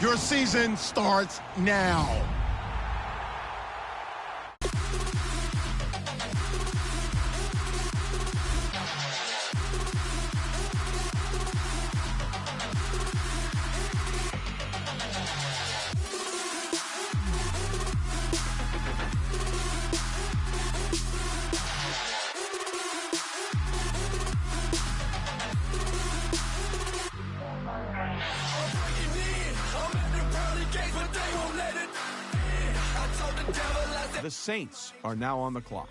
Your season starts now. The Saints are now on the clock.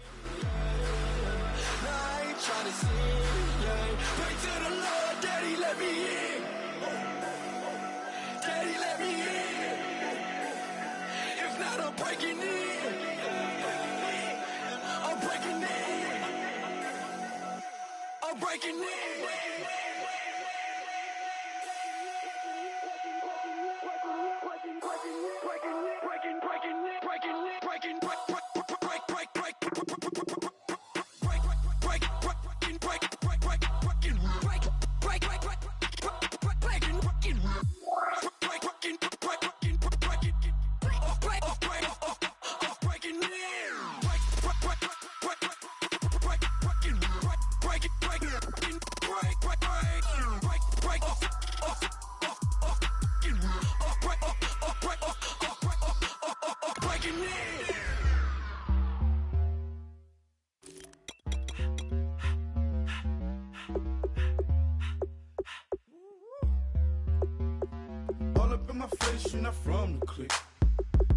All up in my face, you're not from the clique.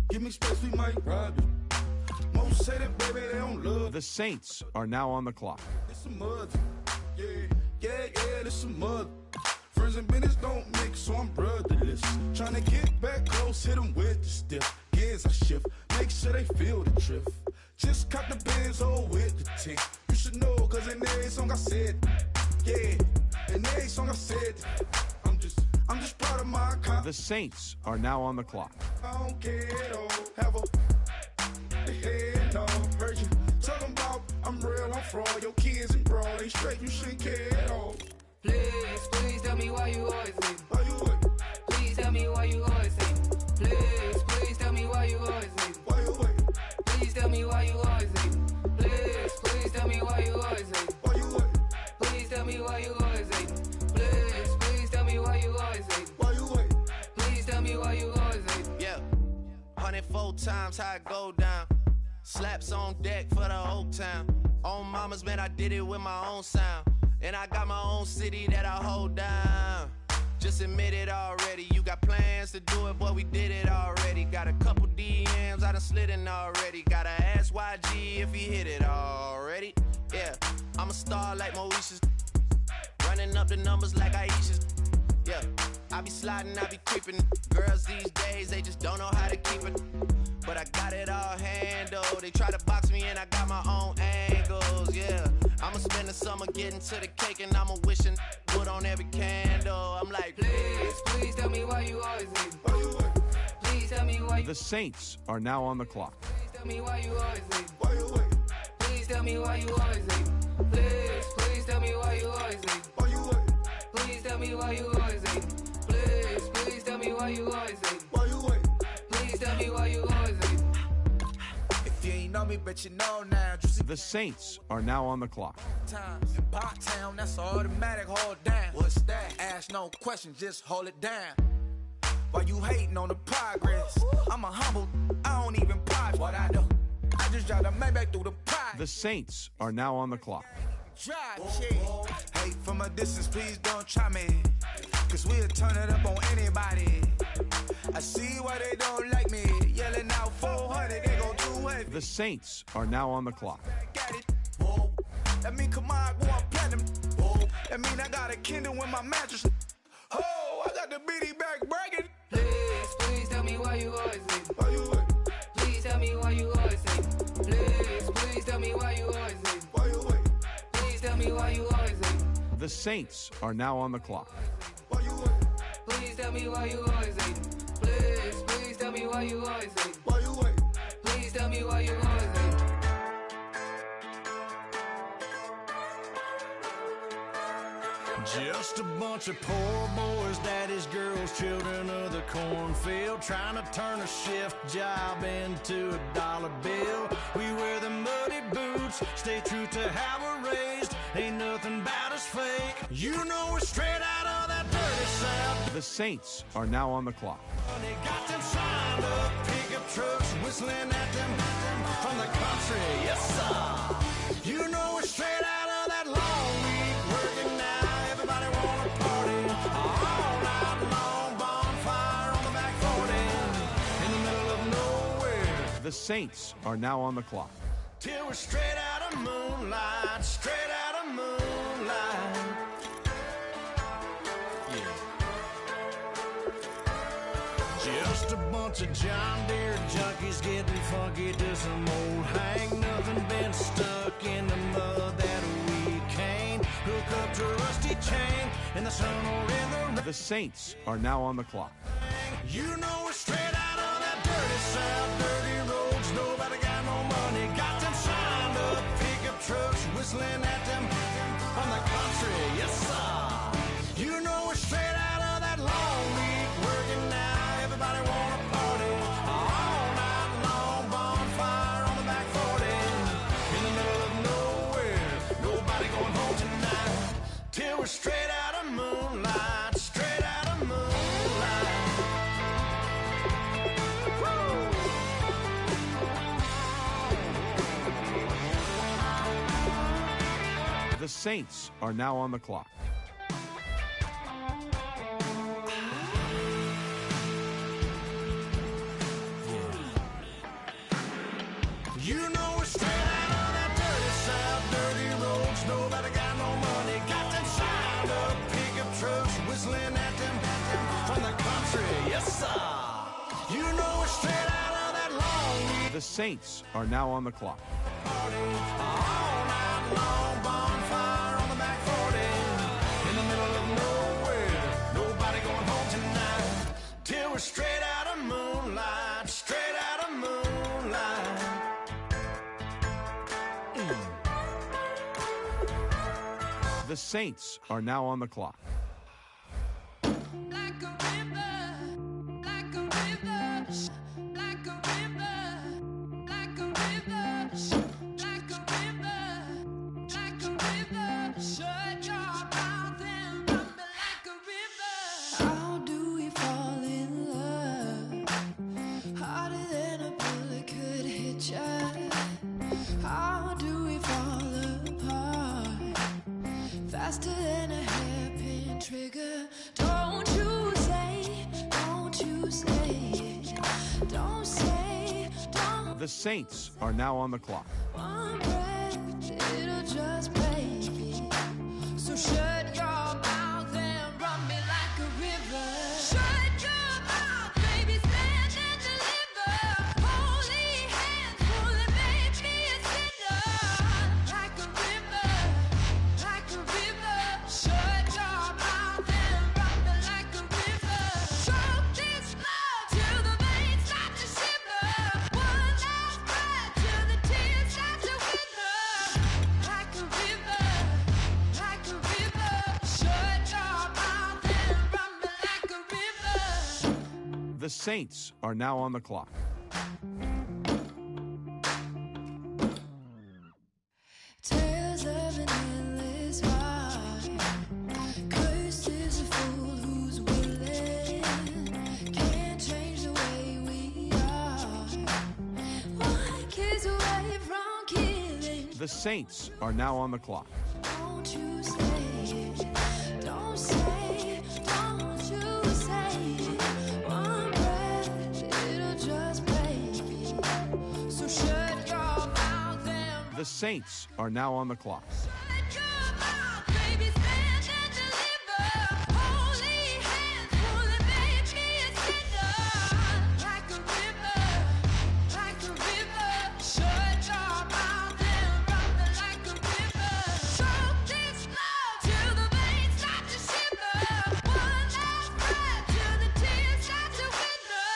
Give me space, we might rob it. Most say that, baby, they don't love. The Saints are now on the clock. It's some mud. Yeah, this some mud. Friends and business don't mix, so I'm brotherless. Trying to get back close, hit them with the stiff. Gears I shift, make sure they feel the drift. Just caught the Benz, oh, with the tick. You should know, cause in every song I said, yeah, in every song I said, I'm just proud of my account. The Saints are now on the clock. I don't care at all, have a head no. Heard you talking about I'm real, I'm fraud. Your kids and broad, they straight, you shouldn't care at all. Please tell me why you always say. Why you what? Please tell me why you always say. Please tell me why you always say. Why you what? Please tell me why you always say. Please tell me why you always say. Why you what? Please tell me why you always say. Please tell me why you always say. Why you what? Please tell me why you always say. Yeah, 104 times how it go down. Slaps on deck for the whole town. On mamas, man, I did it with my own sound. And I got my own city that I hold down. Just admit it already. You got plans to do it, boy, we did it already. Got a couple DMs, I done slid in already. Gotta ask YG if he hit it already. Yeah, I'm a star like Moesha's. Running up the numbers like Aisha's. Yeah, I be sliding, I be creeping. Girls these days, they just don't know how to keep it. But I got it all handled. They try to box me and I got my own angles, yeah. I'ma spend the summer getting to the cake and I'ma wishing put on every candle. I'm like, Please tell me why you always say. Why you what? Please tell me why you. The Saints are now on the clock. Please tell me why you always say. Why you what? Please tell me why you always say. Please tell me why you always say. Why you what? Please tell me why you always say. Please tell me why you always say. Why you what? Please tell me why you always say. If you ain't know me, but you know now. Juicy The Saints are now on the clock. times in Pot Town, that's automatic. Hold down. What's that? Ask no questions, just hold it down. While you hating on the progress, I'm a humble. I don't even pause what I do. I just drive the Maybach through the pride. The Saints are now on the clock. Drive shit. Hate from a distance, please don't try me. Cause we'll turn it up on anybody. I see why they don't like me. Yelling out 400, they gon' do it. The Saints are now on the clock. Got it. Whoa. That mean come on, go on platinum. Whoa. That mean I got a Kindle in my mattress. Oh, I got the bitty back bragging. Please tell me why you always say. Why you what? Please tell me why you always say. Please tell me why you always say. Why you what? Please tell me why you always say. The Saints are now on the clock. Why you what? Please tell me why you always say. Please tell me why you always say. Why you what? Please tell me why you always say. Just a bunch of poor boys, daddy's girls, children of the cornfield, trying to turn a shift job into a dollar bill. We wear the muddy boots, stay true to how we're raised. Ain't nothing about us fake. You know we're straight out of that dirty South. The Saints are now on the clock. They got them signed up, pickup trucks whistling at them from the country. Yes, sir. You know we're straight out of that long week working now. Everybody wanna party all night long. Bonfire on the back 40 in the middle of nowhere. The Saints are now on the clock. Till we're straight out of moonlight, straight out of moonlight. Just a bunch of John Deere junkies getting funky to some old hang. Nothing been stuck in the mud that we can't hook up to a rusty chain in the sun or in the rain. The Saints are now on the clock. You know we're straight out of that dirty South, dirty roads. Nobody got no money. Got them signed up, pickup trucks whistling at them from the country. Yes, sir. You know we're straight out of that long week working now. Everybody wanna party all night long. Bonfire on the back 40 in the middle of nowhere. Nobody going home tonight till we're straight out of moonlight, straight out of moonlight. The Saints are now on the clock. You know we're straight out of that dirty South, dirty roads. Nobody got no money. Got them signed up, pickup trucks whistling at them from the country. Yes, sir. You know we're straight out of that long week. The Saints are now on the clock. Party all night long. Bonfire on the back 40 in the middle of nowhere. Nobody going home tonight till we're straight out of moonlight, straight out of moonlight. The Saints are now on the clock. Like a river, like a river, like a river, like a river, like a river, like a river. Shut your mouth and run me like a river. How do we fall in love? Harder than a bullet could hit ya. How do we fall apart? Faster than a hairpin trigger. Don't you say, don't you say, don't say, don't. The Saints are now on the clock. One breath, it'll just break me. So shut your mouth and run me like a river. Shut your mouth, baby, stand and deliver. Holy hands, pulling, make me a sinner. Like a river, like a river. Shut your mouth and run me like a river. Choke this love till the veins start to shiver. One last breath till the tears start to wither. Like a river, like a river. Shut your mouth and run me like a river. The Saints are now on the clock. Tales of an endless ride. Cursed is a fool who's willing. Can't change the way we are. One kiss away from killing. The Saints are now on the clock. Don't you say, don't say, don't you say. One breath, it'll just break me. So shut your mouth and The Saints are now on the clock. shut your mouth, baby, stand and deliver. Holy hands, pulling, make me a sinner. Like a river, like a river. Shut your mouth and run me like a river. Choke this love till the veins start to shiver. One last breath till the tears start to wither.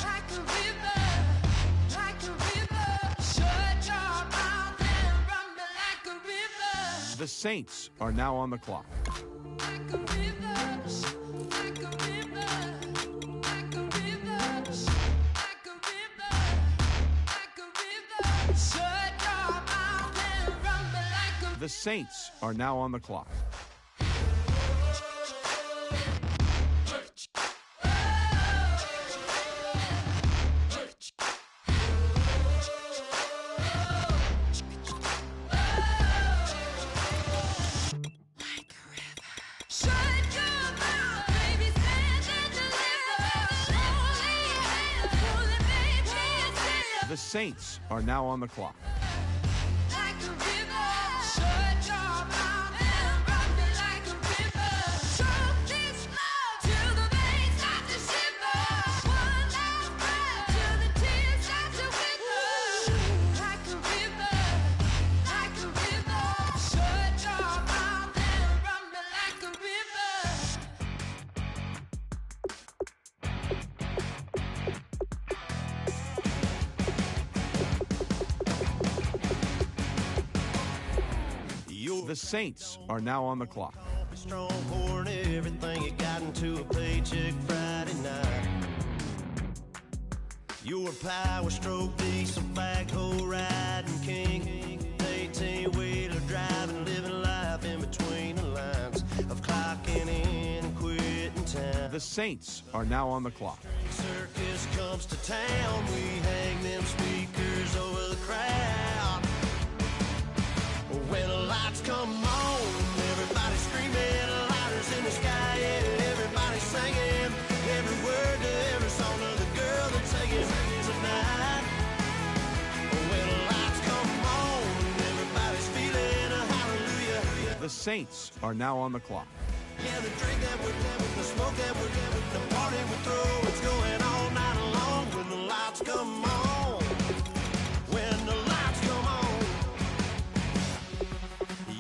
Like a river, like a river. Shut your mouth and run me like a river. The Saints are now on the clock. like a river, like a river, like a river, like a river, like a river. Shut your mouth and run me like a The Saints are now on the clock. Shut your mouth, baby, stand and deliver. Holy hands, holy baby, The Saints are now on the clock. like a river. Shut your mouth and run me like a river. Show this love till the veins start to shiver. One last breath till the tears start to wither. Like a river, like a river. Shut your mouth and run me like a river. The Saints are now on the clock. Strong pouring everything you got into a paycheck Friday night. You're a power stroke, diesel backhoe riding king. 18-wheeler driving, living life in between the lines of clocking in and quitting time. The Saints are now on the clock. Circus comes to town, we hang them speakers over the crowd. When the lights come on, everybody screaming, lighters in the sky, yeah, everybody singing every word to every song of the girl that's singing tonight. When the lights come on, everybody's feeling a hallelujah. The Saints are now on the clock. Yeah, the drink that we're doing, the smoke that we're doing, the party we throw, it's going all night long. When the lights come on, when the lights come on.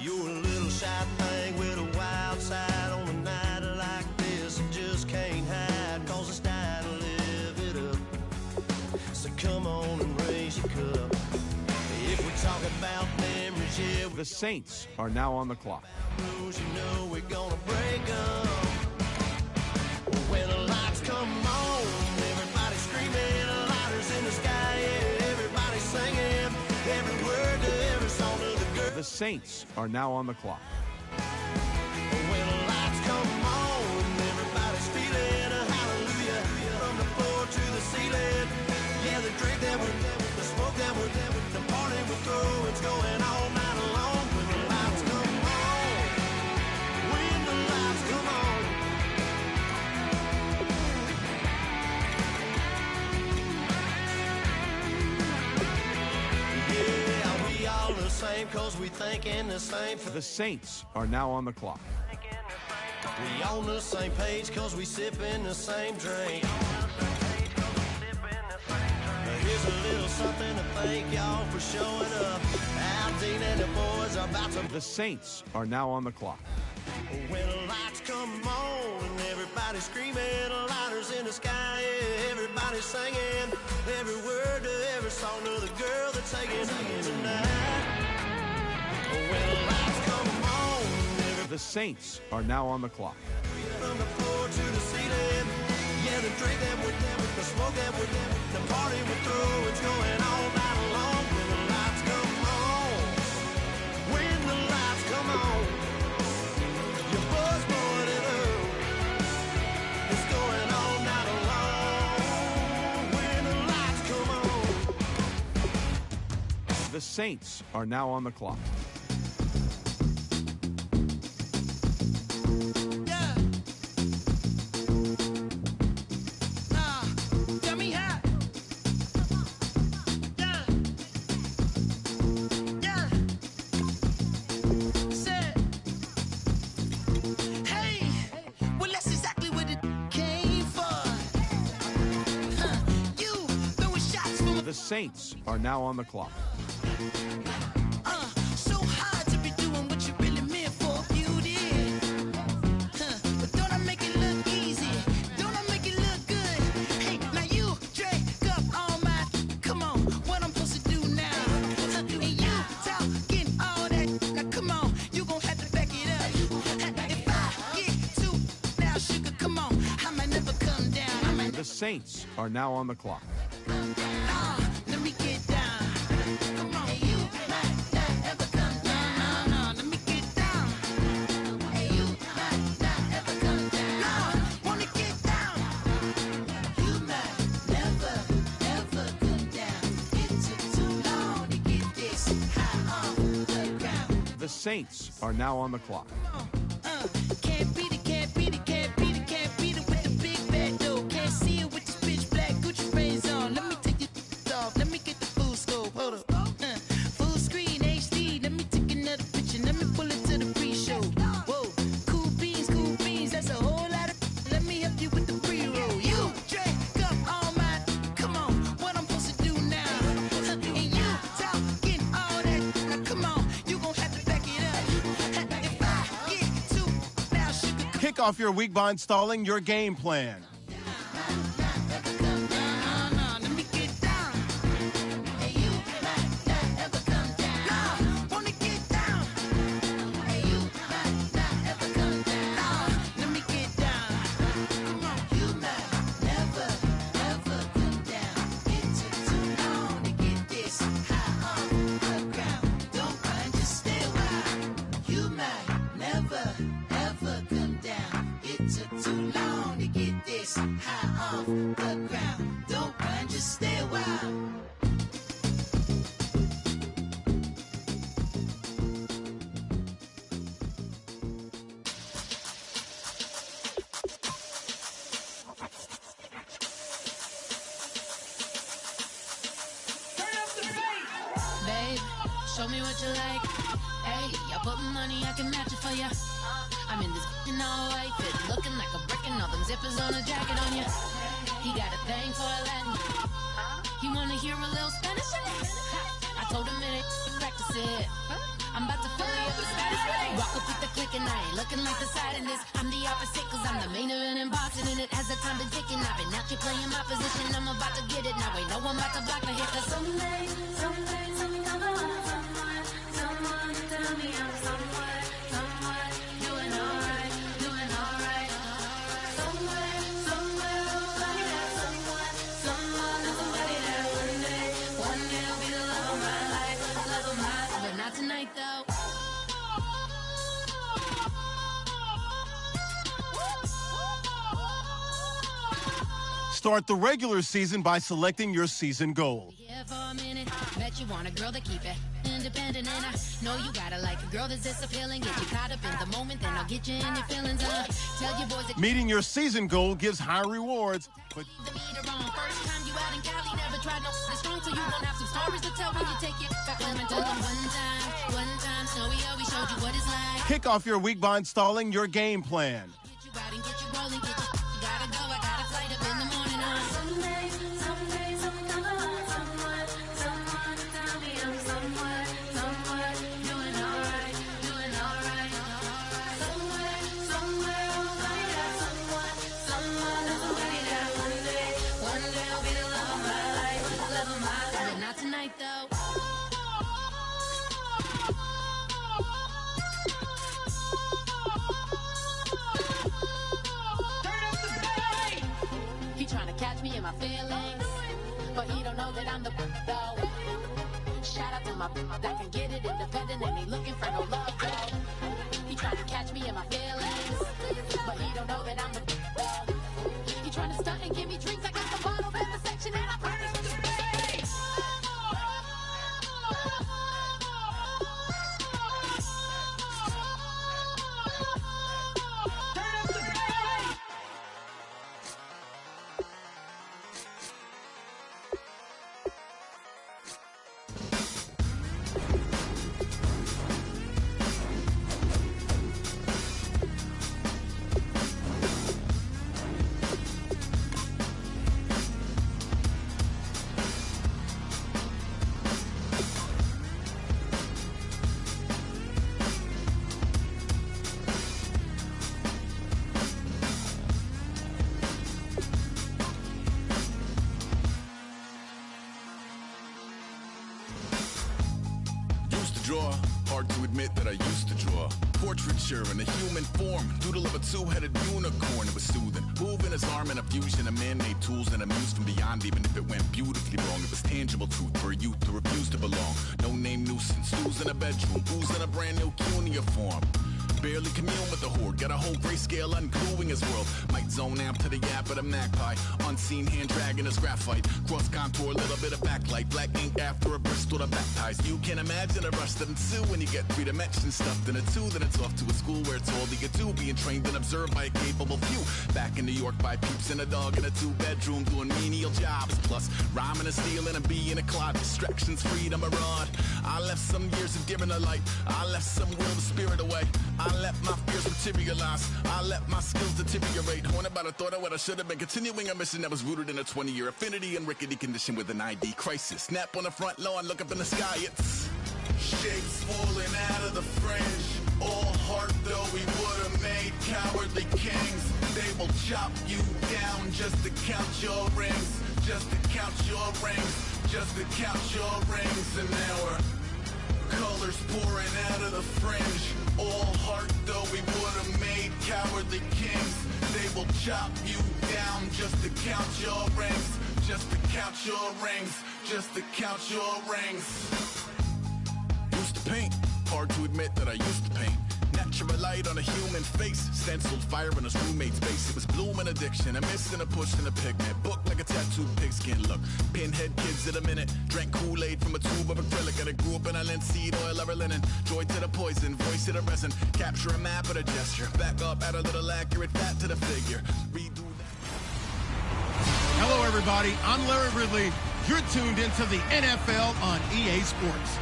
You're a little shy thing with a wild side on a night like this. And just can't hide, cause it's time to live it up. So come on and raise your cup. If we're talking about memories, yeah, The Saints are now on the clock. rules, you know we're gonna break them. When the lights come on, everybody screaming, lighters in the sky, yeah, everybody singing every word to every song of the girl. The Saints are now on the clock. When the lights come on, everybody's feeling a hallelujah. From the floor to the ceiling, yeah, the drink that we're doing, the smoke that we're doing, the party we throw, it's going all night long. When the lights come on, when the lights come on. Yeah, we all the same, cause we thinking the same. The Saints are now on the clock. We on the same page cause we sippin' the same drink. Here's a little something to thank y'all for showing up. Al Dean and the boys are about to. The Saints are now on the clock. When the lights come on and everybody's screaming, lighters in the sky, yeah, everybody's singing every word to every song of the girl that's singing tonight. When the lights come on, The Saints are now on the clock. from the floor to the ceiling. Yeah, the drink that we're doing, the smoke that we're doing, the party we throw, it's going all night long. When the lights come on, when the lights come on, your buzz blowing it up. It's going all night long. When the lights come on. The Saints are now on the clock. Yeah. Nah, tell me how. Yeah. Yeah. Said, hey, well that's exactly what it came for. You throwing shots from The Saints are now on the clock. so hard to be doing what you really meant for if you did. But don't I make it look easy? Don't I make it look good? Hey, now you drag up all my. Come on, what I'm supposed to do now? And you talking all that. Now come on, you gon' have to back it up. If I get Saints are now on the clock. Let me get down. Come on. Hey, you not ever come down. No, let me get down. Hey, you not ever come down. Wanna get down. You might never, ever come down. It took too long to get this high on the ground. The Saints are now on the clock. Can't beat it, can't beat it, can't beat it, can't beat it with the big bad though. Can't see it with this bitch black Gucci frames on. Let me take your off, let me get the full scope. Hold up. Full screen HD, let me take another picture, let me pull it to the pre-show. Whoa, cool beans, that's a whole lot of. Let me help you with the pre-roll. You drink up all my, come on, what I'm supposed to do now? And you talking all that, now come on, you gon' have to back it up. If I get too now, sugar. Kick off your week by installing your game plan. Let me get down. Hey, you not ever come down. Wanna get down. Hey, you not ever come down. Let me get down. Come on. You might never, ever come down. It took too long to get this high on the ground. Don't run, just stay a while. You might never, ever come down. It took too long to get this high off the ground. Don't run, just stay a while. Babe, show me what you like. Hey, I put money, I can match it for ya. I'm in this in all white fit, looking like a brick and all them zippers on a jacket on ya. He got a thing for a Latin. He wanna hear a little Spanish? I told him it ain't practice it. I'm about to fill you up with Spanish. Walk up with the click and I ain't looking like the side in this. I'm the opposite cause I'm the main event and boxing in it. As the time been ticking, I've been out here playing my position. I'm about to get it now. Ain't no one about to block my hit. Cause someday, something come on. Someone tell me I'm somewhere, doing alright. Somewhere, somebody that someone, somebody that one day will be the love of my life, but not tonight though. Start the regular season by selecting your season goal. Here for a minute, bet you want a girl to keep it independent, and I know you gotta like a girl that's this appealing. Get you caught up in the moment, then I'll get you in your feelings. Tell your boys that Meeting your season goal gives high rewards, but the meter wrong. First time you out in Cali, never tried no strong, so you gon' have some stories to tell when you take it back home and tell them one time, Snowy always showed you what it's like. kick off your week by installing your game plan. Get you out and get you rolling, get you gotta go, I got a flight up in the morning. Someday, something come on. Someone tell me I'm somewhere, doing alright. Somewhere, somebody that somebody that one day will be the love of my life, but not tonight though. He tryna catch me in my feelings, but he don't know that I'm the though. Shout out to my that can get it independent and he looking for no love though. He tryna catch me in my feelings, but he don't know that I'm the though. He tryna stunt and give me drinks. I got the bottles in the section and I burn it. Hard to admit that I used to draw portraiture in a human form, doodle of a two-headed unicorn. It was soothing, moving his arm in a fusion of man-made tools and amused from beyond. Even if it went beautifully wrong, it was tangible truth for a youth to refuse to belong. No name nuisance, who's in a bedroom, who's in a brand new cuneiform. Barely commune with the horde, got a whole grayscale ungluing his world. Might zone amp to the yap of a magpie, unseen hand dragging his graphite. Cross contour, little bit of backlight, black ink after a Bristol to baptize. You can imagine a rush that ensue when you get 3 dimensions stuffed in a 2. Then it's off to a school where it's all you get to, being trained and observed by a capable few. Back in New York by peeps and a dog in a 2-bedroom doing menial jobs. Plus rhyming and stealing and being a clod, distractions, freedom, a rod. I left some years of giving a light, I left some will the spirit away. I let my fears materialize, I let my skills deteriorate. Haunted by the thought of what I should have been, continuing a mission that was rooted in a 20-year affinity and rickety condition with an ID crisis. Snap on the front lawn, look up in the sky, it's shapes falling out of the fringe. All heart though we would have made cowardly kings. They will chop you down just to count your rings, just to count your rings, just to count your rings. And now we're colors pouring out of the fringe. All heart though we would have made cowardly kings. They will chop you down just to count your rings, just to count your rings, just to count your rings. Used to paint, hard to admit that I used to paint. Natural light on a human face, stenciled fire in his roommate's face. It was blooming addiction, a miss and a push and a pigment. Book like a tattooed pigskin look. Pinhead kids in a minute, drank Kool-Aid from a tube of acrylic. And I grew up in a linseed oil or a linen. Joy to the poison, voice to the resin. Capture a map of a gesture. Back up, add a little accurate fat to the figure. Redo that. Hello, everybody. I'm Larry Ridley. You're tuned into the NFL on EA Sports.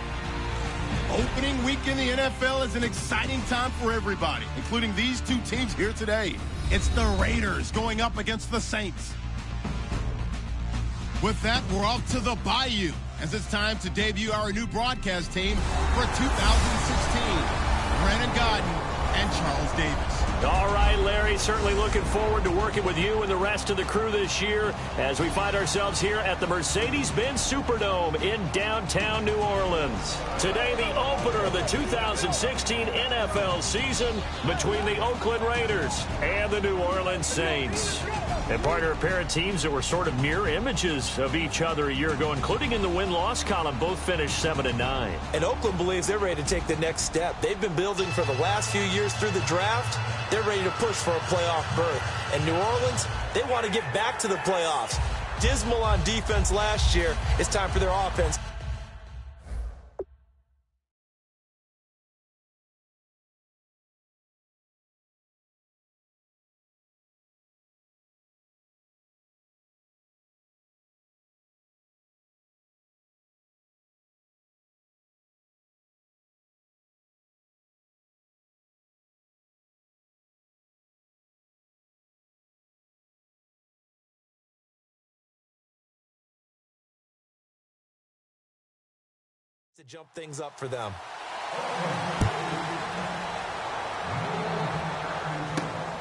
Opening week in the NFL is an exciting time for everybody, including these two teams here today. It's the Raiders going up against the Saints. With that, we're off to the Bayou, as it's time to debut our new broadcast team for 2016. Brandon Godden and Charles Davis. All right, Larry, certainly looking forward to working with you and the rest of the crew this year as we find ourselves here at the Mercedes-Benz Superdome in downtown New Orleans. Today, the opener of the 2016 NFL season between the Oakland Raiders and the New Orleans Saints. And partner, a pair of teams that were sort of mirror images of each other a year ago, including in the win-loss column, both finished 7-9. And Oakland believes they're ready to take the next step. They've been building for the last few years through the draft. They're ready to push for a playoff berth. And New Orleans, they want to get back to the playoffs. Dismal on defense last year. It's time for their offense. To jump things up for them.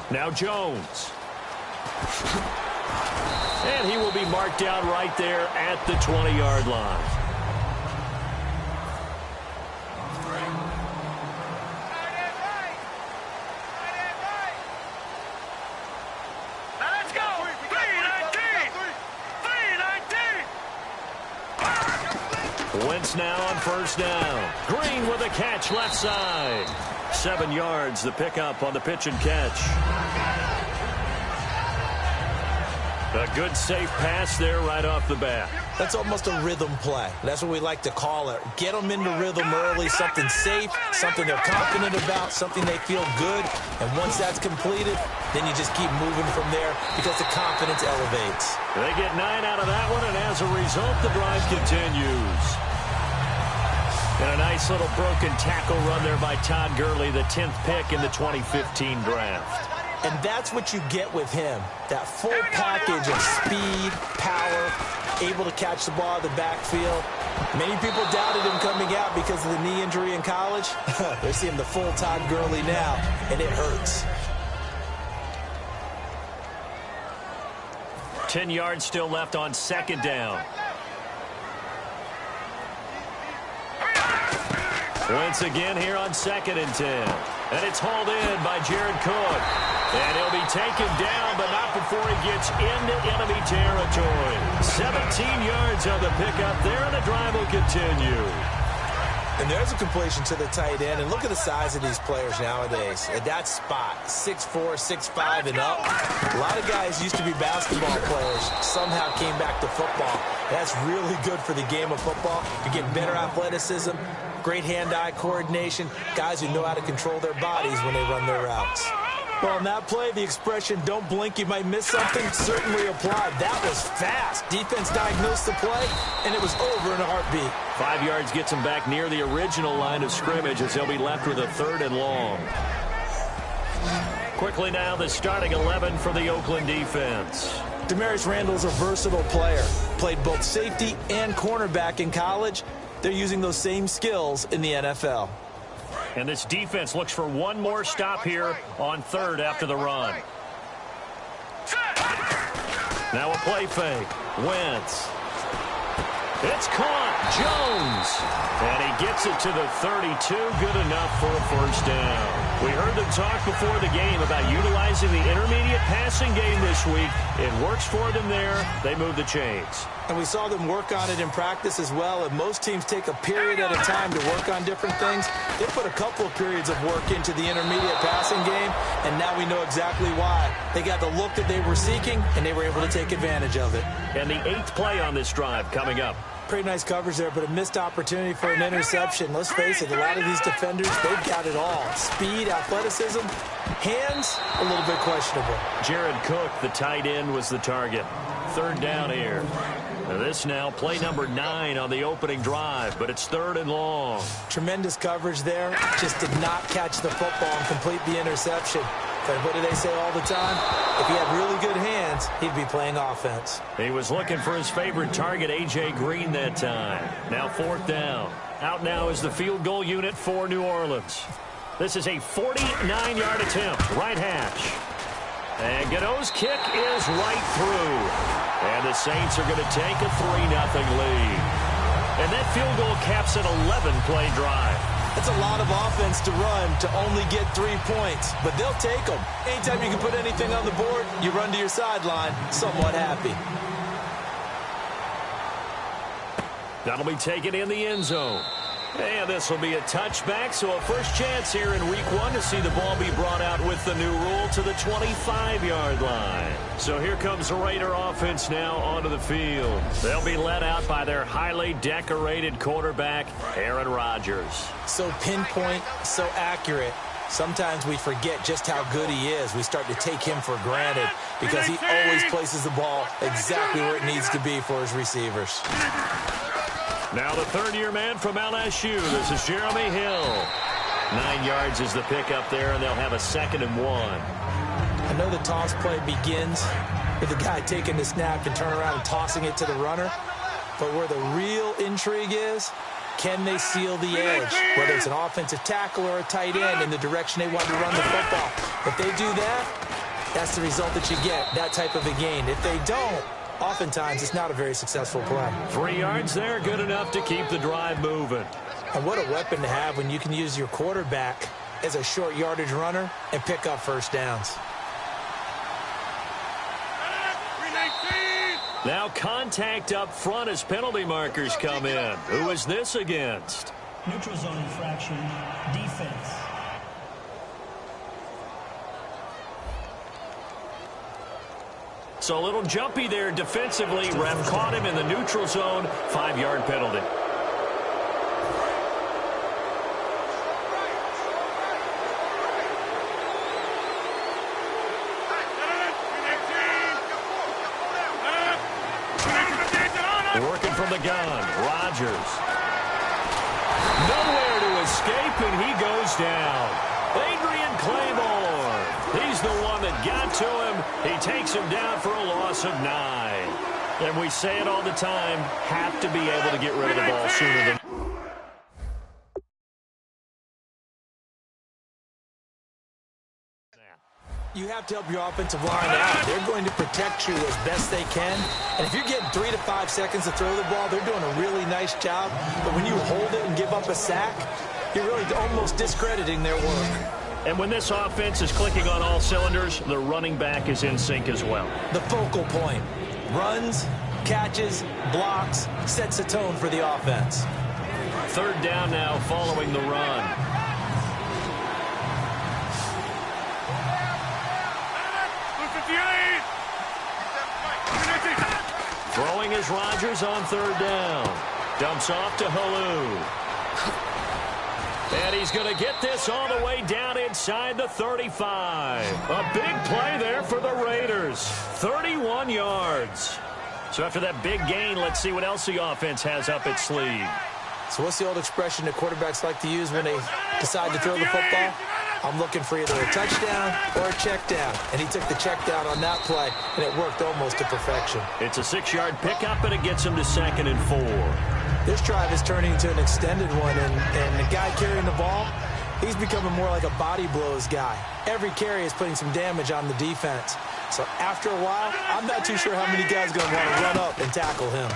Now Jones. And he will be marked down right there at the 20-yard line. Wentz now on first down. Green with a catch left side. 7 yards, the pickup on the pitch and catch. A good safe pass there right off the bat. That's almost a rhythm play. That's what we like to call it. Get them into rhythm early, something safe, something they're confident about, something they feel good. And once that's completed, then you just keep moving from there because the confidence elevates. They get 9 out of that one, and as a result, the drive continues. And a nice little broken tackle run there by Todd Gurley, the 10th pick in the 2015 draft. And that's what you get with him, that full package of speed, power, able to catch the ball in the backfield. Many people doubted him coming out because of the knee injury in college. They're seeing the full Todd Gurley now, and it hurts. 10 yards still left on second down. Once again here on 2nd and 10. And it's hauled in by Jared Cook. And he'll be taken down, but not before he gets into enemy territory. 17 yards on the pickup there, and the drive will continue. And there's a completion to the tight end. And look at the size of these players nowadays. At that spot, 6'4", 6'5", and up. A lot of guys used to be basketball players, somehow came back to football. That's really good for the game of football. You get better athleticism, great hand-eye coordination, guys who know how to control their bodies when they run their routes. Well, on that play, the expression, don't blink, you might miss something, certainly applied. That was fast. Defense diagnosed the play, and it was over in a heartbeat. 5 yards gets him back near the original line of scrimmage as he'll be left with a 3rd and long. Quickly now, the starting 11 for the Oakland defense. Demarius Randall's a versatile player. Played both safety and cornerback in college. They're using those same skills in the NFL. And this defense looks for one more stop here on 3rd after the run. Now a play fake. Wentz. It's caught. Jones. And he gets it to the 32. Good enough for a 1st down. We heard them talk before the game about utilizing the intermediate passing game this week. It works for them there. They move the chains. And we saw them work on it in practice as well. And most teams take a period at a time to work on different things. They put a couple of periods of work into the intermediate passing game, and now we know exactly why. They got the look that they were seeking, and they were able to take advantage of it. And the 8th play on this drive coming up. Pretty nice coverage there, but a missed opportunity for an interception. Let's face it, a lot of these defenders, they've got it all. Speed, athleticism, hands, a little bit questionable. Jared Cook, the tight end, was the target. 3rd down here. Now this now, play number 9 on the opening drive, but it's 3rd and long. Tremendous coverage there. Just did not catch the football and complete the interception. But what do they say all the time? If he had really good hands, he'd be playing offense. He was looking for his favorite target, A.J. Green, that time. Now 4th down. Out now is the field goal unit for New Orleans. This is a 49-yard attempt, right hash. And Godot's kick is right through. And the Saints are going to take a 3-0 lead. And that field goal caps an 11-play drive. That's a lot of offense to run to only get 3 points, but they'll take them. Anytime you can put anything on the board, you run to your sideline somewhat happy. That'll be taken in the end zone. And this will be a touchback, so a first chance here in week 1 to see the ball be brought out with the new rule to the 25-yard line. So here comes the Raider offense now onto the field. They'll be led out by their highly decorated quarterback, Aaron Rodgers. So pinpoint, so accurate. Sometimes we forget just how good he is. We start to take him for granted because he always places the ball exactly where it needs to be for his receivers. Now the 3rd-year man from LSU. This is Jeremy Hill. 9 yards is the pickup there, and they'll have a 2nd and 1. I know the toss play begins with the guy taking the snap and turn around and tossing it to the runner. But where the real intrigue is, can they seal the edge? Whether it's an offensive tackle or a tight end in the direction they want to run the football. If they do that, that's the result that you get, that type of a gain. If they don't, oftentimes it's not a very successful play. 3 yards there, good enough to keep the drive moving. And what a weapon to have when you can use your quarterback as a short yardage runner and pick up first downs. Now contact up front as penalty markers come in. Who is this against? Neutral zone infraction, defense. So a little jumpy there defensively. Ref caught him in the neutral zone. 5-yard penalty. Working from the gun, Rodgers. Nowhere to escape, and he goes down. Adrian Claymore. He's the one that got to him. He takes him down for a loss of 9. And we say it all the time, have to be able to get rid of the ball sooner than... You have to help your offensive line out. They're going to protect you as best they can. And if you're getting 3 to 5 seconds to throw the ball, they're doing a really nice job. But when you hold it and give up a sack, You're really almost discrediting their work. And when this offense is clicking on all cylinders, the running back is in sync as well. The focal point. Runs, catches, blocks, sets a tone for the offense. Third down now following the run. Throwing is Rodgers on third down. Dumps off to Halou. And he's going to get this all the way down inside the 35. A big play there for the Raiders. 31 yards. So after that big gain, let's see what else the offense has up its sleeve. So what's the old expression that quarterbacks like to use when they decide to throw the football? I'm looking for either a touchdown or a check down. And he took the check down on that play, and it worked almost to perfection. It's a 6-yard pickup, and it gets him to 2nd and 4. This drive is turning into an extended one, and the guy carrying the ball, he's becoming more like a body blows guy. Every carry is putting some damage on the defense. So after a while, I'm not too sure how many guys are going to want to run up and tackle him.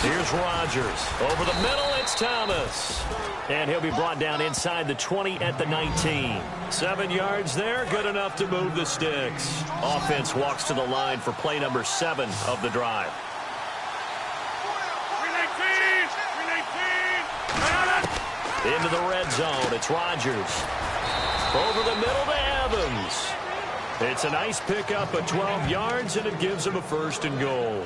Here's Rodgers. Over the middle, it's Thomas. And he'll be brought down inside the 20 at the 19. 7 yards there, good enough to move the sticks. Offense walks to the line for play number 7 of the drive. Into the red zone, it's Rodgers. Over the middle to Evans. It's a nice pickup of 12 yards, and it gives him a 1st and goal.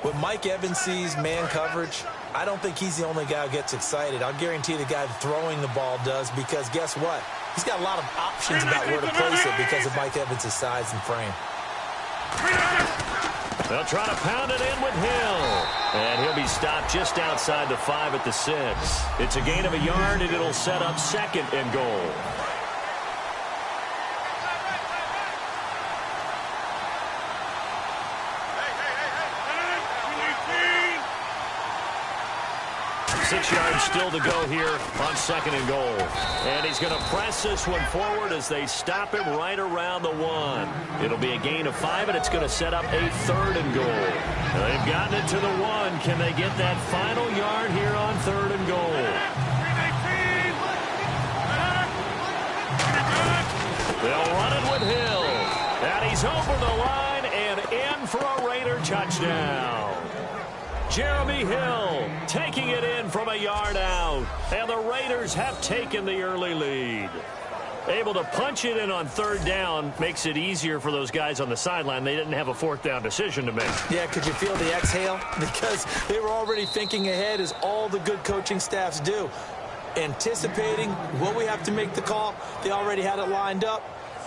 When Mike Evans sees man coverage, I don't think he's the only guy who gets excited. I'll guarantee the guy throwing the ball does, because guess what? He's got a lot of options about where to place it because of Mike Evans' size and frame. They'll try to pound it in with Hill. And he'll be stopped just outside the 5 at the 6. It's a gain of a yard, and it'll set up 2nd and goal. Six yards still to go here on 2nd and goal. And he's going to press this one forward as they stop him right around the 1. It'll be a gain of 5, and it's going to set up a 3rd and goal. Now they've gotten it to the 1. Can they get that final yard here on 3rd and goal? They'll run it with Hill. And he's over the line and in for a Raider touchdown. Jeremy Hill taking it in from a yard out. And the Raiders have taken the early lead. Able to punch it in on 3rd down makes it easier for those guys on the sideline. They didn't have a 4th down decision to make. Yeah, could you feel the exhale? Because they were already thinking ahead, as all the good coaching staffs do. Anticipating, will we have to make the call? They already had it lined up.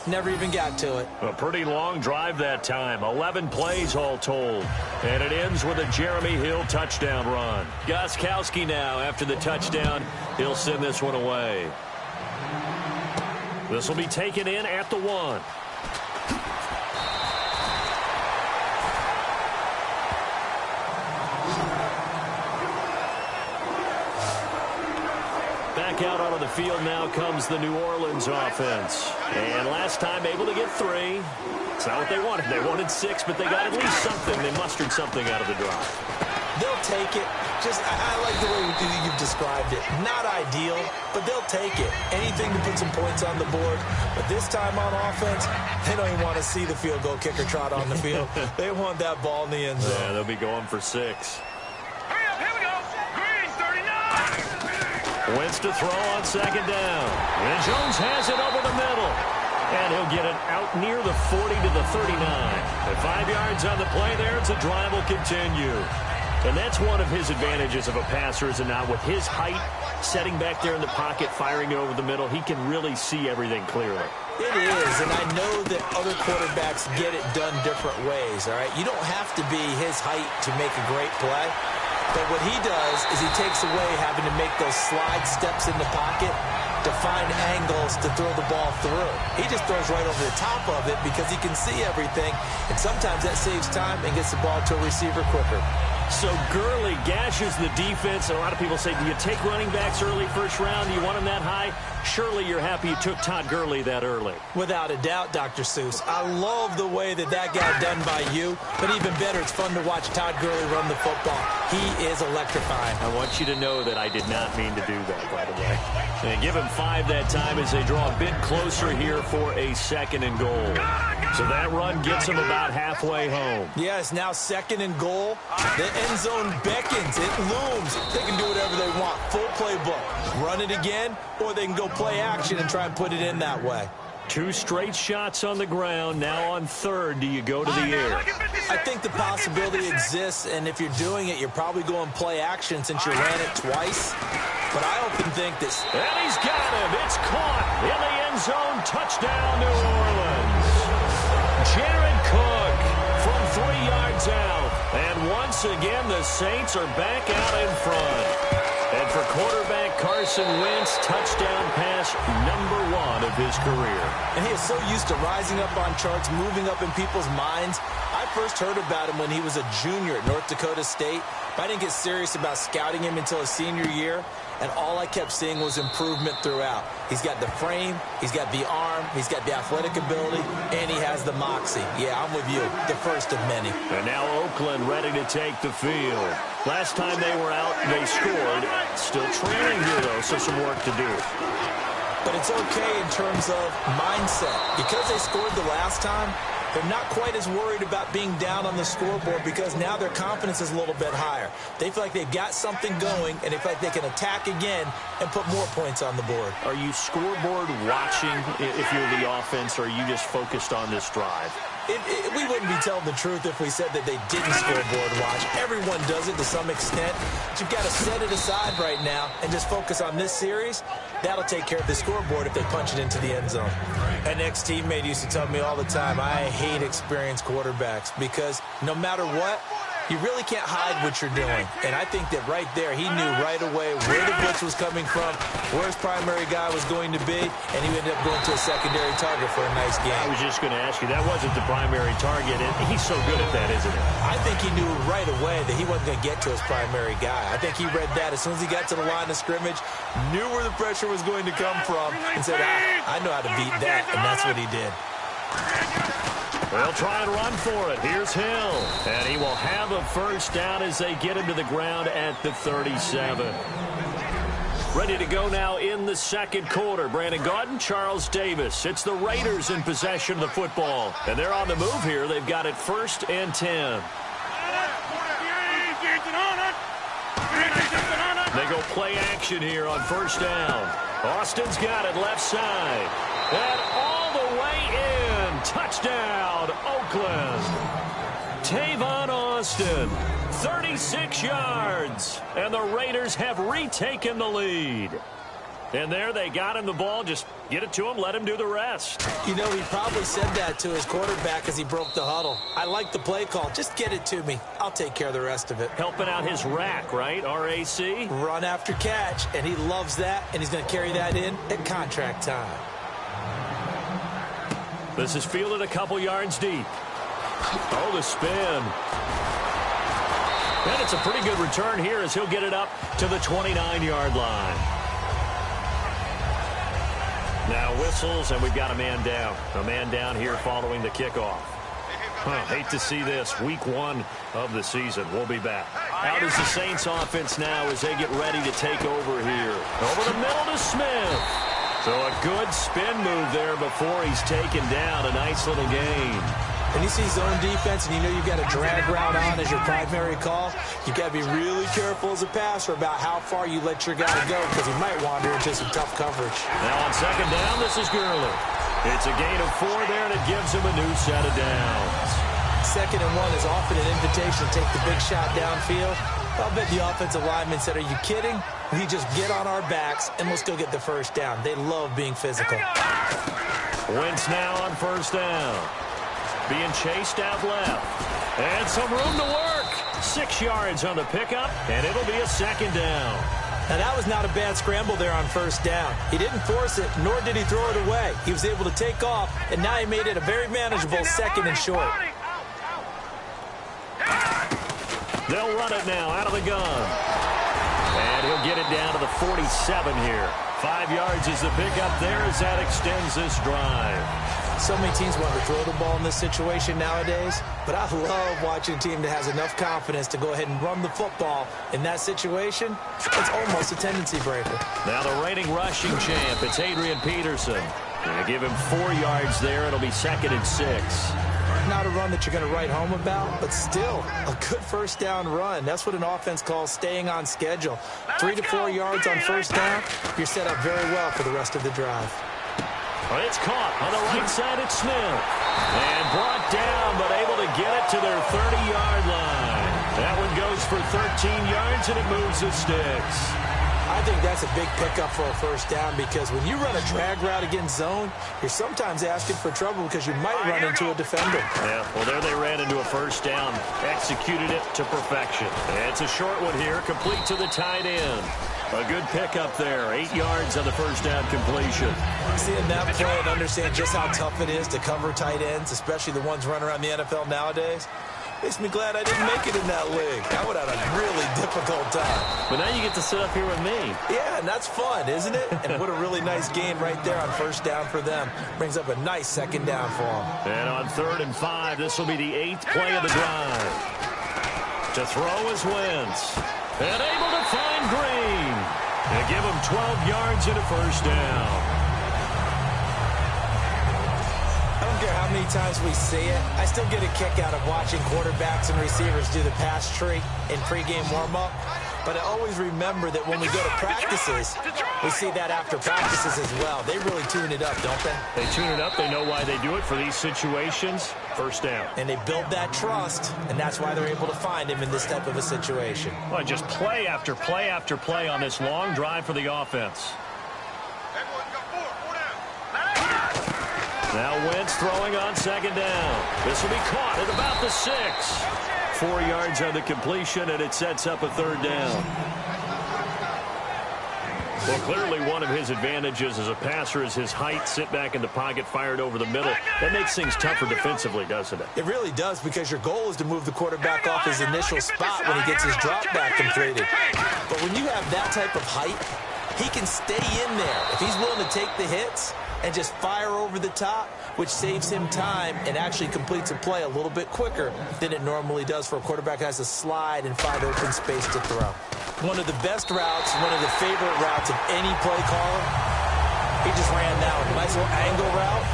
Never even got to it. A pretty long drive that time. 11 plays all told. And it ends with a Jeremy Hill touchdown run. Gostkowski now, after the touchdown, he'll send this one away. This will be taken in at the 1. Back out onto the field now comes the New Orleans offense. And last time able to get 3. It's not what they wanted. They wanted 6, but they got at least something. They mustered something out of the drive. They'll take it. I like the way you've described it. Not ideal, but they'll take it. Anything to put some points on the board. But this time on offense, they don't even want to see the field goal kicker trot on the field. They want that ball in the end zone. Yeah, they'll be going for 6. Here we go. Green 39. Wentz to throw on 2nd down. And Jones has it over the middle. And he'll get it out near the 40 to the 39. At 5 yards on the play there, it's a drive will continue. And that's one of his advantages of a passer, is it not? With his height, setting back there in the pocket, firing over the middle, he can really see everything clearly. It is, and I know that other quarterbacks get it done different ways, all right? You don't have to be his height to make a great play. But what he does is he takes away having to make those slide steps in the pocket to find angles to throw the ball through. He just throws right over the top of it because he can see everything, and sometimes that saves time and gets the ball to a receiver quicker. So Gurley gashes the defense. A lot of people say, do you take running backs early first round? Do you want them that high? Surely you're happy you took Todd Gurley that early. Without a doubt, Dr. Seuss. I love the way that got done by you, but even better, it's fun to watch Todd Gurley run the football. He is electrifying. I want you to know that I did not mean to do that, by the way. They give him 5 that time as they draw a bit closer here for a 2nd and goal. So that run gets him about halfway home. Yeah, it's now 2nd and goal. The end zone beckons. It looms. They can do whatever they want. Full playbook. Run it again, or they can go play action and try and put it in that way. 2 straight shots on the ground. Now on 3rd, do you go to the air? I think the possibility exists, and if you're doing it, you're probably going play action since you ran it twice. But I often think this. And he's got him. It's caught in the end zone. Touchdown, New Orleans. Jared Cook from 3 yards out. And once again, the Saints are back out in front. And for quarterback Carson Wentz, touchdown pass number 1 of his career. And he is so used to rising up on charts, moving up in people's minds. I first heard about him when he was a junior at North Dakota State. But I didn't get serious about scouting him until his senior year. And all I kept seeing was improvement throughout. He's got the frame, he's got the arm, he's got the athletic ability, and he has the moxie. Yeah, I'm with you. The first of many. And now Oakland ready to take the field. Last time they were out, they scored. Still trailing here, though, so some work to do. But it's okay in terms of mindset. Because they scored the last time, they're not quite as worried about being down on the scoreboard because now their confidence is a little bit higher. They feel like they've got something going, and they feel like they can attack again and put more points on the board. Are you scoreboard watching if you're the offense, or are you just focused on this drive? We wouldn't be telling the truth if we said that they didn't scoreboard watch. Everyone does it to some extent. But you've got to set it aside right now and just focus on this series. That'll take care of the scoreboard if they punch it into the end zone. An ex-teammate used to tell me all the time, I hate experienced quarterbacks because no matter what, you really can't hide what you're doing. And I think that right there, he knew right away where the blitz was coming from, where his primary guy was going to be, and he ended up going to a secondary target for a nice game. I was just going to ask you, that wasn't the primary target. He's so good at that, isn't he? I think he knew right away that he wasn't going to get to his primary guy. I think he read that as soon as he got to the line of scrimmage, knew where the pressure was going to come from, and said, I know how to beat that, and that's what he did. They'll try and run for it. Here's Hill. And he will have a first down as they get him to the ground at the 37. Ready to go now in the 2nd quarter. Brandon Gaudin, Charles Davis. It's the Raiders in possession of the football. And they're on the move here. They've got it 1st and 10. They go play action here on 1st down. Austin's got it left side. And all the way in. Touchdown, Oakland. Tavon Austin, 36 yards. And the Raiders have retaken the lead. And there they got him the ball. Just get it to him, let him do the rest. You know, he probably said that to his quarterback as he broke the huddle. I like the play call. Just get it to me. I'll take care of the rest of it. Helping out his rack, right? RAC? Run after catch, and he loves that, and he's going to carry that in at contract time. This is fielded a couple yards deep. Oh, the spin. And it's a pretty good return here as he'll get it up to the 29-yard line. Now whistles, and we've got a man down. A man down here following the kickoff. Hate to see this. Week 1 of the season. We'll be back. Out is the Saints offense now as they get ready to take over here. Over the middle to Smith. So a good spin move there before he's taken down. A nice little gain. When you see zone defense and you know you've got a drag route on as your primary call, you've got to be really careful as a passer about how far you let your guy go because he might wander into some tough coverage. Now on 2nd down, this is Gurley. It's a gain of 4 there, and it gives him a new set of downs. 2nd and 1 is often an invitation to take the big shot downfield. I'll bet the offensive lineman said, are you kidding? We just get on our backs, and we'll still get the first down. They love being physical. Wentz now on 1st down. Being chased out left. And some room to work. 6 yards on the pickup, and it'll be a 2nd down. Now, that was not a bad scramble there on 1st down. He didn't force it, nor did he throw it away. He was able to take off, and now he made it a very manageable 2nd and short. They'll run it now out of the gun. And he'll get it down to the 47 here. 5 yards is the pickup there as that extends this drive. So many teams want to throw the ball in this situation nowadays, but I love watching a team that has enough confidence to go ahead and run the football. In that situation, it's almost a tendency breaker. Now the reigning rushing champ, it's Adrian Peterson. Going to give him 4 yards there. It'll be 2nd and 6. Not a run that you're going to write home about, but still a good first down run. That's what an offense calls staying on schedule. 3 to 4 yards on first down, you're set up very well for the rest of the drive. Well, it's caught on the right side. It's Smith. And brought down, but able to get it to their 30-yard line. That one goes for 13 yards, and it moves the sticks. I think that's a big pickup for a first down because when you run a drag route against zone, you're sometimes asking for trouble because you might run into a defender. Yeah, well, there they ran into a first down. Executed it to perfection. It's a short one here, complete to the tight end. A good pickup there. 8 yards on the first down completion. Seeing that play and understand just how tough it is to cover tight ends, especially the ones running around the NFL nowadays, makes me glad I didn't make it in that league. I would have had a really difficult time. But now you get to sit up here with me. Yeah, and that's fun, isn't it? And what a really nice gain right there on first down for them. Brings up a nice second down for them. And on 3rd and 5, this will be the 8th play of the drive. To throw is Wentz. And able to find Green. And give him 12 yards and a first down. I don't care how many times we see it. I still get a kick out of watching quarterbacks and receivers do the pass tree in pregame warm-up. But I always remember that when we go to practices, we see that after practices as well. They really tune it up, don't they? They tune it up. They know why they do it for these situations. First down. And they build that trust, and that's why they're able to find him in this type of a situation. Well, just play after play after play on this long drive for the offense. Now Wentz throwing on 2nd down. This will be caught at about the 6. 4 yards on the completion, and it sets up a 3rd down. Well, clearly one of his advantages as a passer is his height. Sit back in the pocket, fired over the middle. That makes things tougher defensively, doesn't it? It really does, because your goal is to move the quarterback off his initial spot when he gets his drop back completed. But when you have that type of height, he can stay in there. If he's willing to take the hits and just fire over the top, which saves him time and actually completes a play a little bit quicker than it normally does for a quarterback that has to slide and find open space to throw. One of the best routes, one of the favorite routes of any play caller, he just ran that one. Nice little angle route.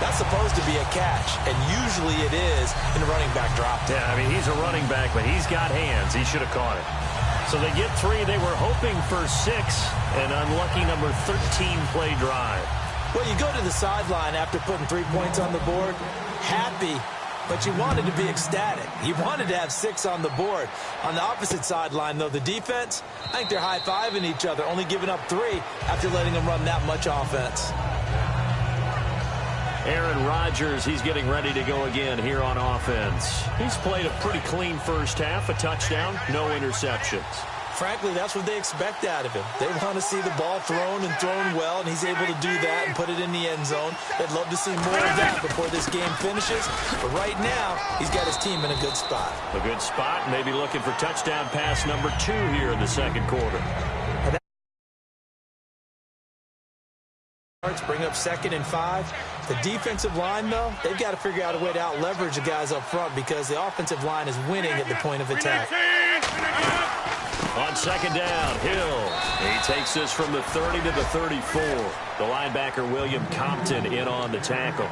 That's supposed to be a catch, and usually it is in the running back drop. Yeah, I mean, he's a running back, but he's got hands. He should have caught it. So they get 3. They were hoping for 6, an unlucky number 13 play drive. Well, you go to the sideline after putting 3 points on the board, happy, but you wanted to be ecstatic. You wanted to have 6 on the board. On the opposite sideline, though, the defense, I think they're high-fiving each other, only giving up 3 after letting them run that much offense. Aaron Rodgers, he's getting ready to go again here on offense. He's played a pretty clean first half, a touchdown, no interceptions. Frankly, that's what they expect out of him. They want to see the ball thrown and thrown well, and he's able to do that and put it in the end zone. They'd love to see more of that before this game finishes. But right now, he's got his team in a good spot. A good spot, maybe looking for touchdown pass number 2 here in the 2nd quarter. Bring up 2nd and 5. The defensive line, though, they've got to figure out a way to out-leverage the guys up front because the offensive line is winning at the point of attack. On 2nd down, Hill. He takes this from the 30 to the 34. The linebacker, William Compton, in on the tackle.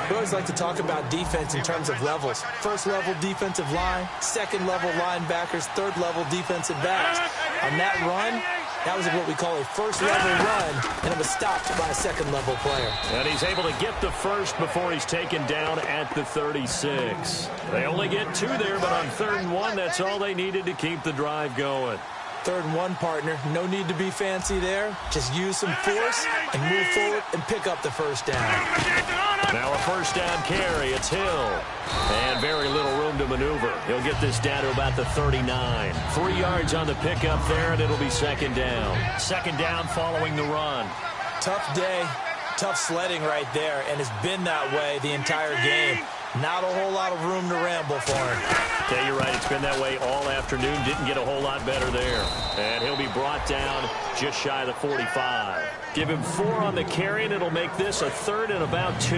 We always like to talk about defense in terms of levels. 1st level defensive line, 2nd level linebackers, 3rd level defensive backs. On that run, that was what we call a 1st level run, and it was stopped by a 2nd level player. And he's able to get the 1st before he's taken down at the 36. They only get 2 there, but on 3rd and 1, that's all they needed to keep the drive going. 3rd and 1, partner. No need to be fancy there. Just use some force and move forward and pick up the first down. Now a first down carry. It's Hill. And very little room to maneuver. He'll get this down to about the 39. 3 yards on the pickup there, and it'll be 2nd down. 2nd down following the run. Tough day. Tough sledding right there, and it's been that way the entire game. Not a whole lot of room to ramble for him. Yeah, you're right. It's been that way all afternoon. Didn't get a whole lot better there. And he'll be brought down just shy of the 45. Give him 4 on the carry, and it'll make this a 3rd and about 2.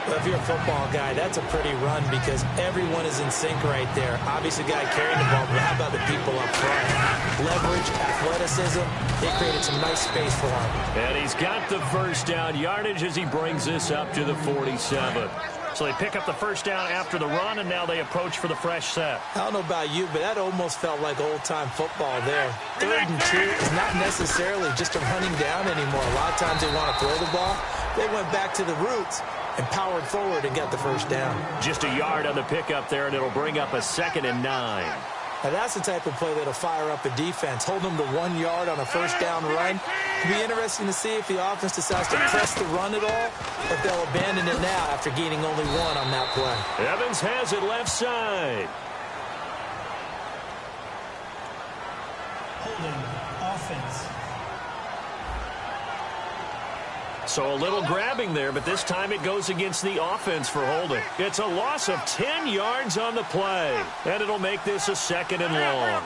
Well, if you're a football guy, that's a pretty run because everyone is in sync right there. Obviously, the guy carrying the ball, but how about the people up front? Leverage, athleticism, they created some nice space for him. And he's got the first down yardage as he brings this up to the 47. So they pick up the first down after the run, and now they approach for the fresh set. I don't know about you, but that almost felt like old-time football there. 3rd and 2 is not necessarily just a running down anymore. A lot of times they want to throw the ball. They went back to the roots and powered forward and got the first down. Just a yard on the pickup there, and it'll bring up a 2nd and 9. Now, that's the type of play that'll fire up a defense. Hold them to 1 yard on a first down run. It'll be interesting to see if the offense decides to press the run at all, or if they'll abandon it now after gaining only 1 on that play. Evans has it left side. Holding offense. So a little grabbing there, but this time it goes against the offense for holding. It's a loss of 10 yards on the play, and it'll make this a 2nd and long.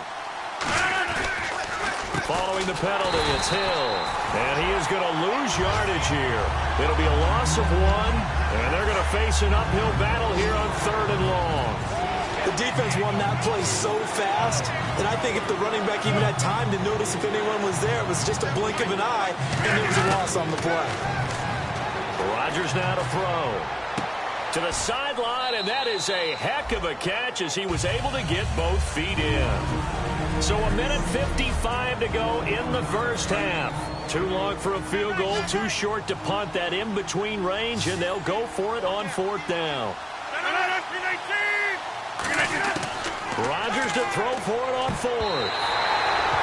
Following the penalty, it's Hill, and he is going to lose yardage here. It'll be a loss of 1, and they're going to face an uphill battle here on 3rd and long. The defense won that play so fast that I think if the running back even had time to notice if anyone was there, it was just a blink of an eye, and there was a loss on the play. Rodgers now to throw. To the sideline, and that is a heck of a catch as he was able to get both feet in. So 1:55 to go in the first half. Too long for a field goal, too short to punt that in-between range, and they'll go for it on 4th down. Rodgers to throw for it on 4th.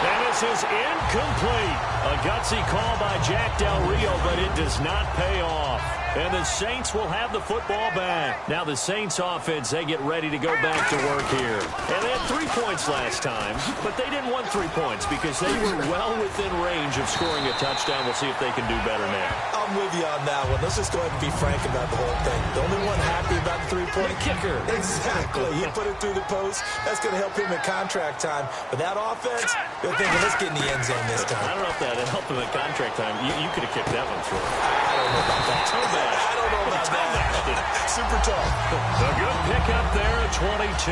And this is incomplete. A gutsy call by Jack Del Rio, but it does not pay off. And the Saints will have the football back. Now the Saints offense, they get ready to go back to work here. And they had 3 points last time, but they didn't want 3 points because they were well within range of scoring a touchdown. We'll see if they can do better now. I'm with you on that one. Let's just go ahead and be frank about the whole thing. The only one happy about the 3-point kicker. Exactly. He put it through the post. That's going to help him in contract time. But that offense, they're thinking, let's get in the end zone this time. I don't know if that helped him at contract time. You could have kicked that one through. I don't know about that. I don't know about that. Super tough. A good pickup there at 22.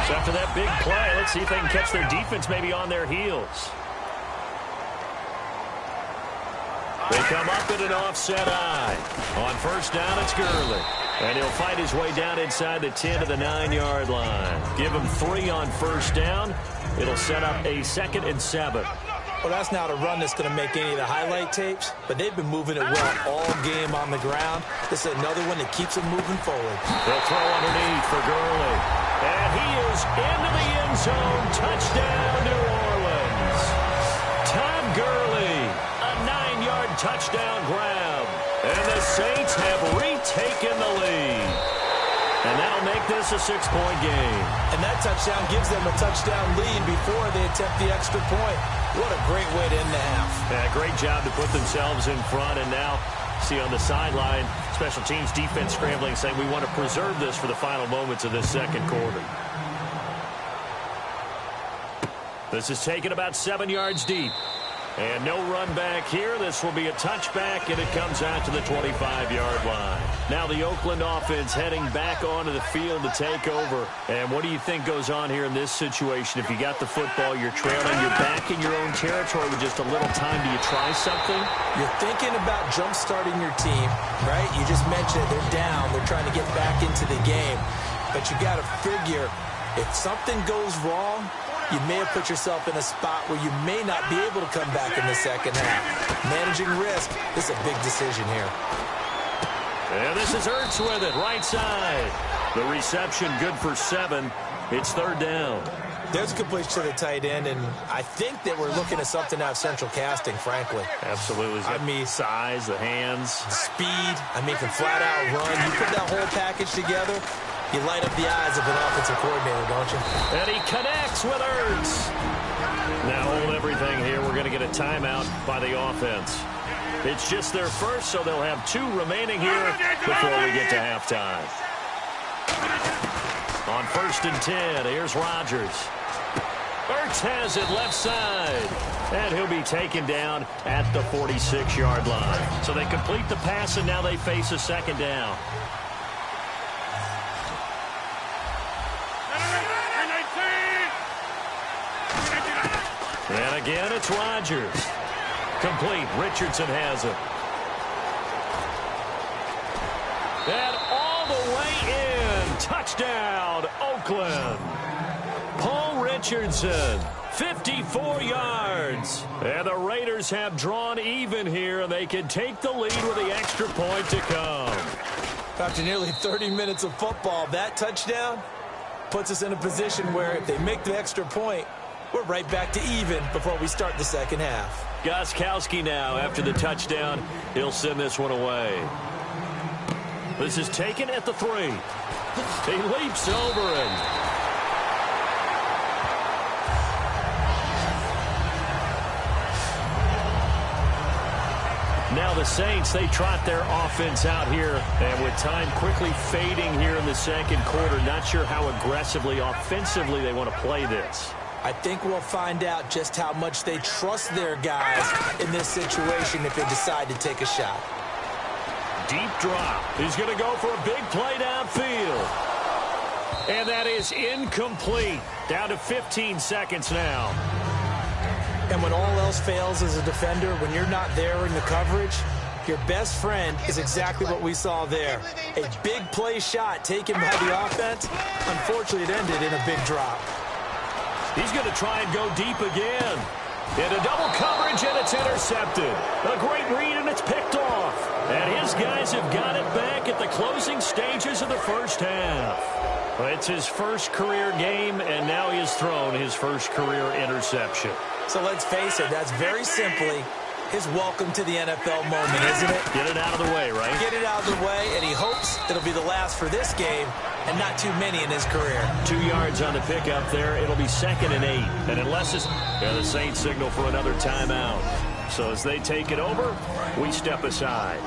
So after that big play, let's see if they can catch their defense maybe on their heels. They come up in an offset eye. On first down, it's Gurley. And he'll fight his way down inside the 10 to the 9-yard line. Give him 3 on first down. It'll set up a 2nd and 7. Well, that's not a run that's going to make any of the highlight tapes, but they've been moving it well all game on the ground. This is another one that keeps them moving forward. They'll throw underneath for Gurley. And he is into the end zone. Touchdown, New Orleans. Todd Gurley, a 9-yard touchdown grab. And the Saints have retaken the lead. And that'll make this a 6-point game. And that touchdown gives them a touchdown lead before they attempt the extra point. What a great way to end the half. Yeah, great job to put themselves in front. And now, see on the sideline, special teams defense scrambling, saying we want to preserve this for the final moments of this second quarter. This is taken about 7 yards deep. And no run back here. This will be a touchback, and it comes out to the 25-yard line. Now the Oakland offense heading back onto the field to take over. And what do you think goes on here in this situation? If you got the football, you're trailing, you're back in your own territory with just a little time. Do you try something? You're thinking about jump-starting your team, right? You just mentioned it. They're down. They're trying to get back into the game. But you got to figure if something goes wrong, you may have put yourself in a spot where you may not be able to come back in the second half. Managing risk, this is a big decision here. And this is Ertz with it, right side. The reception good for 7. It's 3rd down. There's a completion to the tight end, and I think that we're looking at something out of central casting, frankly. Absolutely. I mean, size, the hands. Speed. I mean, can flat out run. You put that whole package together, you light up the eyes of an offensive coordinator, don't you? And he connects with Ertz. Now hold everything here. We're going to get a timeout by the offense. It's just their first, so they'll have 2 remaining here before we get to halftime. On 1st and 10, here's Rodgers. Ertz has it left side. And he'll be taken down at the 46-yard line. So they complete the pass, and now they face a 2nd down. And again, it's Rodgers. Complete. Richardson has it. And all the way in. Touchdown, Oakland. Paul Richardson, 54 yards. And the Raiders have drawn even here, and they can take the lead with the extra point to come. After nearly 30 minutes of football, that touchdown puts us in a position where if they make the extra point, we're right back to even before we start the second half. Gostkowski now, after the touchdown, he'll send this one away. This is taken at the 3. He leaps over it. Now the Saints, they trot their offense out here, and with time quickly fading here in the second quarter, not sure how aggressively, offensively they want to play this. I think we'll find out just how much they trust their guys in this situation if they decide to take a shot. Deep drop. He's going to go for a big play downfield. And that is incomplete. Down to 15 seconds now. And when all else fails as a defender, when you're not there in the coverage, your best friend is exactly what we saw there. A big play shot taken by the offense. Unfortunately, it ended in a big drop. He's going to try and go deep again. Into double coverage, and it's intercepted. A great read, and it's picked off. And his guys have got it back at the closing stages of the first half. It's his first career game, and now he has thrown his first career interception. So let's face it, that's very simply his welcome to the NFL moment, isn't it? Get it out of the way, right? Get it out of the way, and he hopes it'll be the last for this game and not too many in his career. 2 yards on the pickup there. It'll be 2nd and 8. And unless it's the Saints signal for another timeout. So as they take it over, we step aside.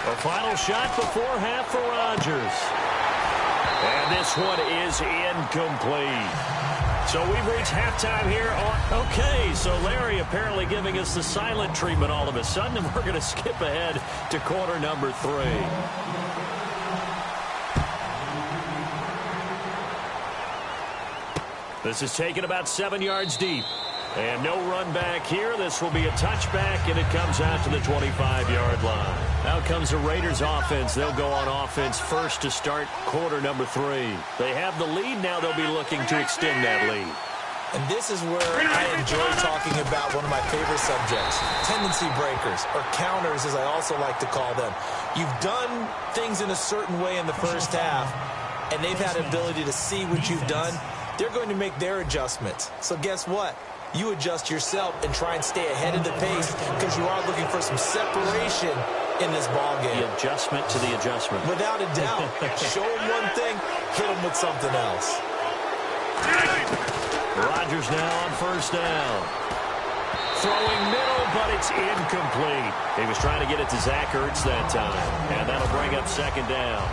A final shot before half for Rodgers. And this one is incomplete. So we've reached halftime here on... Okay, so Larry apparently giving us the silent treatment all of a sudden, and we're going to skip ahead to quarter number 3. This is taken about 7 yards deep. And no run back here. This will be a touchback, and it comes out to the 25-yard line. Out comes the Raiders offense. They'll go on offense first to start quarter number 3. They have the lead. Now they'll be looking to extend that lead. And this is where I enjoy talking about one of my favorite subjects, tendency breakers, or counters as I also like to call them. You've done things in a certain way in the first half, and they've had the ability to see what you've done. They're going to make their adjustments. So guess what? You adjust yourself and try and stay ahead of the pace because you are looking for some separation in this ball game. The adjustment to the adjustment. Without a doubt. Show them one thing, hit them with something else. Rodgers now on first down. Throwing middle, but it's incomplete. He was trying to get it to Zach Ertz that time, and that'll bring up 2nd down.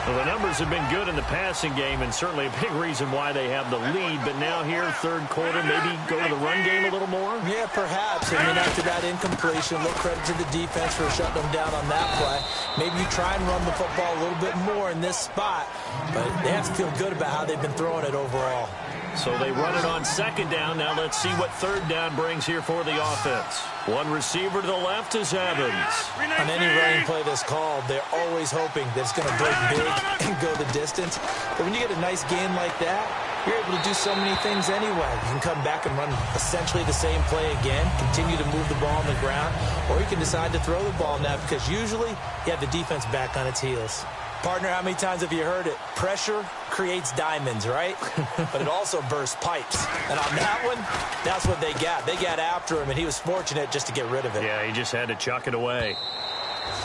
Well, the numbers have been good in the passing game, and certainly a big reason why they have the lead. But now here, third quarter, maybe go to the run game a little more? Yeah, perhaps. I mean, after that incompletion, a little credit to the defense for shutting them down on that play. Maybe you try and run the football a little bit more in this spot. But they have to feel good about how they've been throwing it overall. So they run it on 2nd down. Now let's see what 3rd down brings here for the offense. One receiver to the left is Evans. On any running play that's called, they're always hoping that it's going to break big and go the distance. But when you get a nice gain like that, you're able to do so many things anyway. You can come back and run essentially the same play again, continue to move the ball on the ground, or you can decide to throw the ball now because usually you have the defense back on its heels. Partner, how many times have you heard it? Pressure creates diamonds, right? But it also bursts pipes. And on that one, that's what they got. They got after him, and he was fortunate just to get rid of it. Yeah, he just had to chuck it away.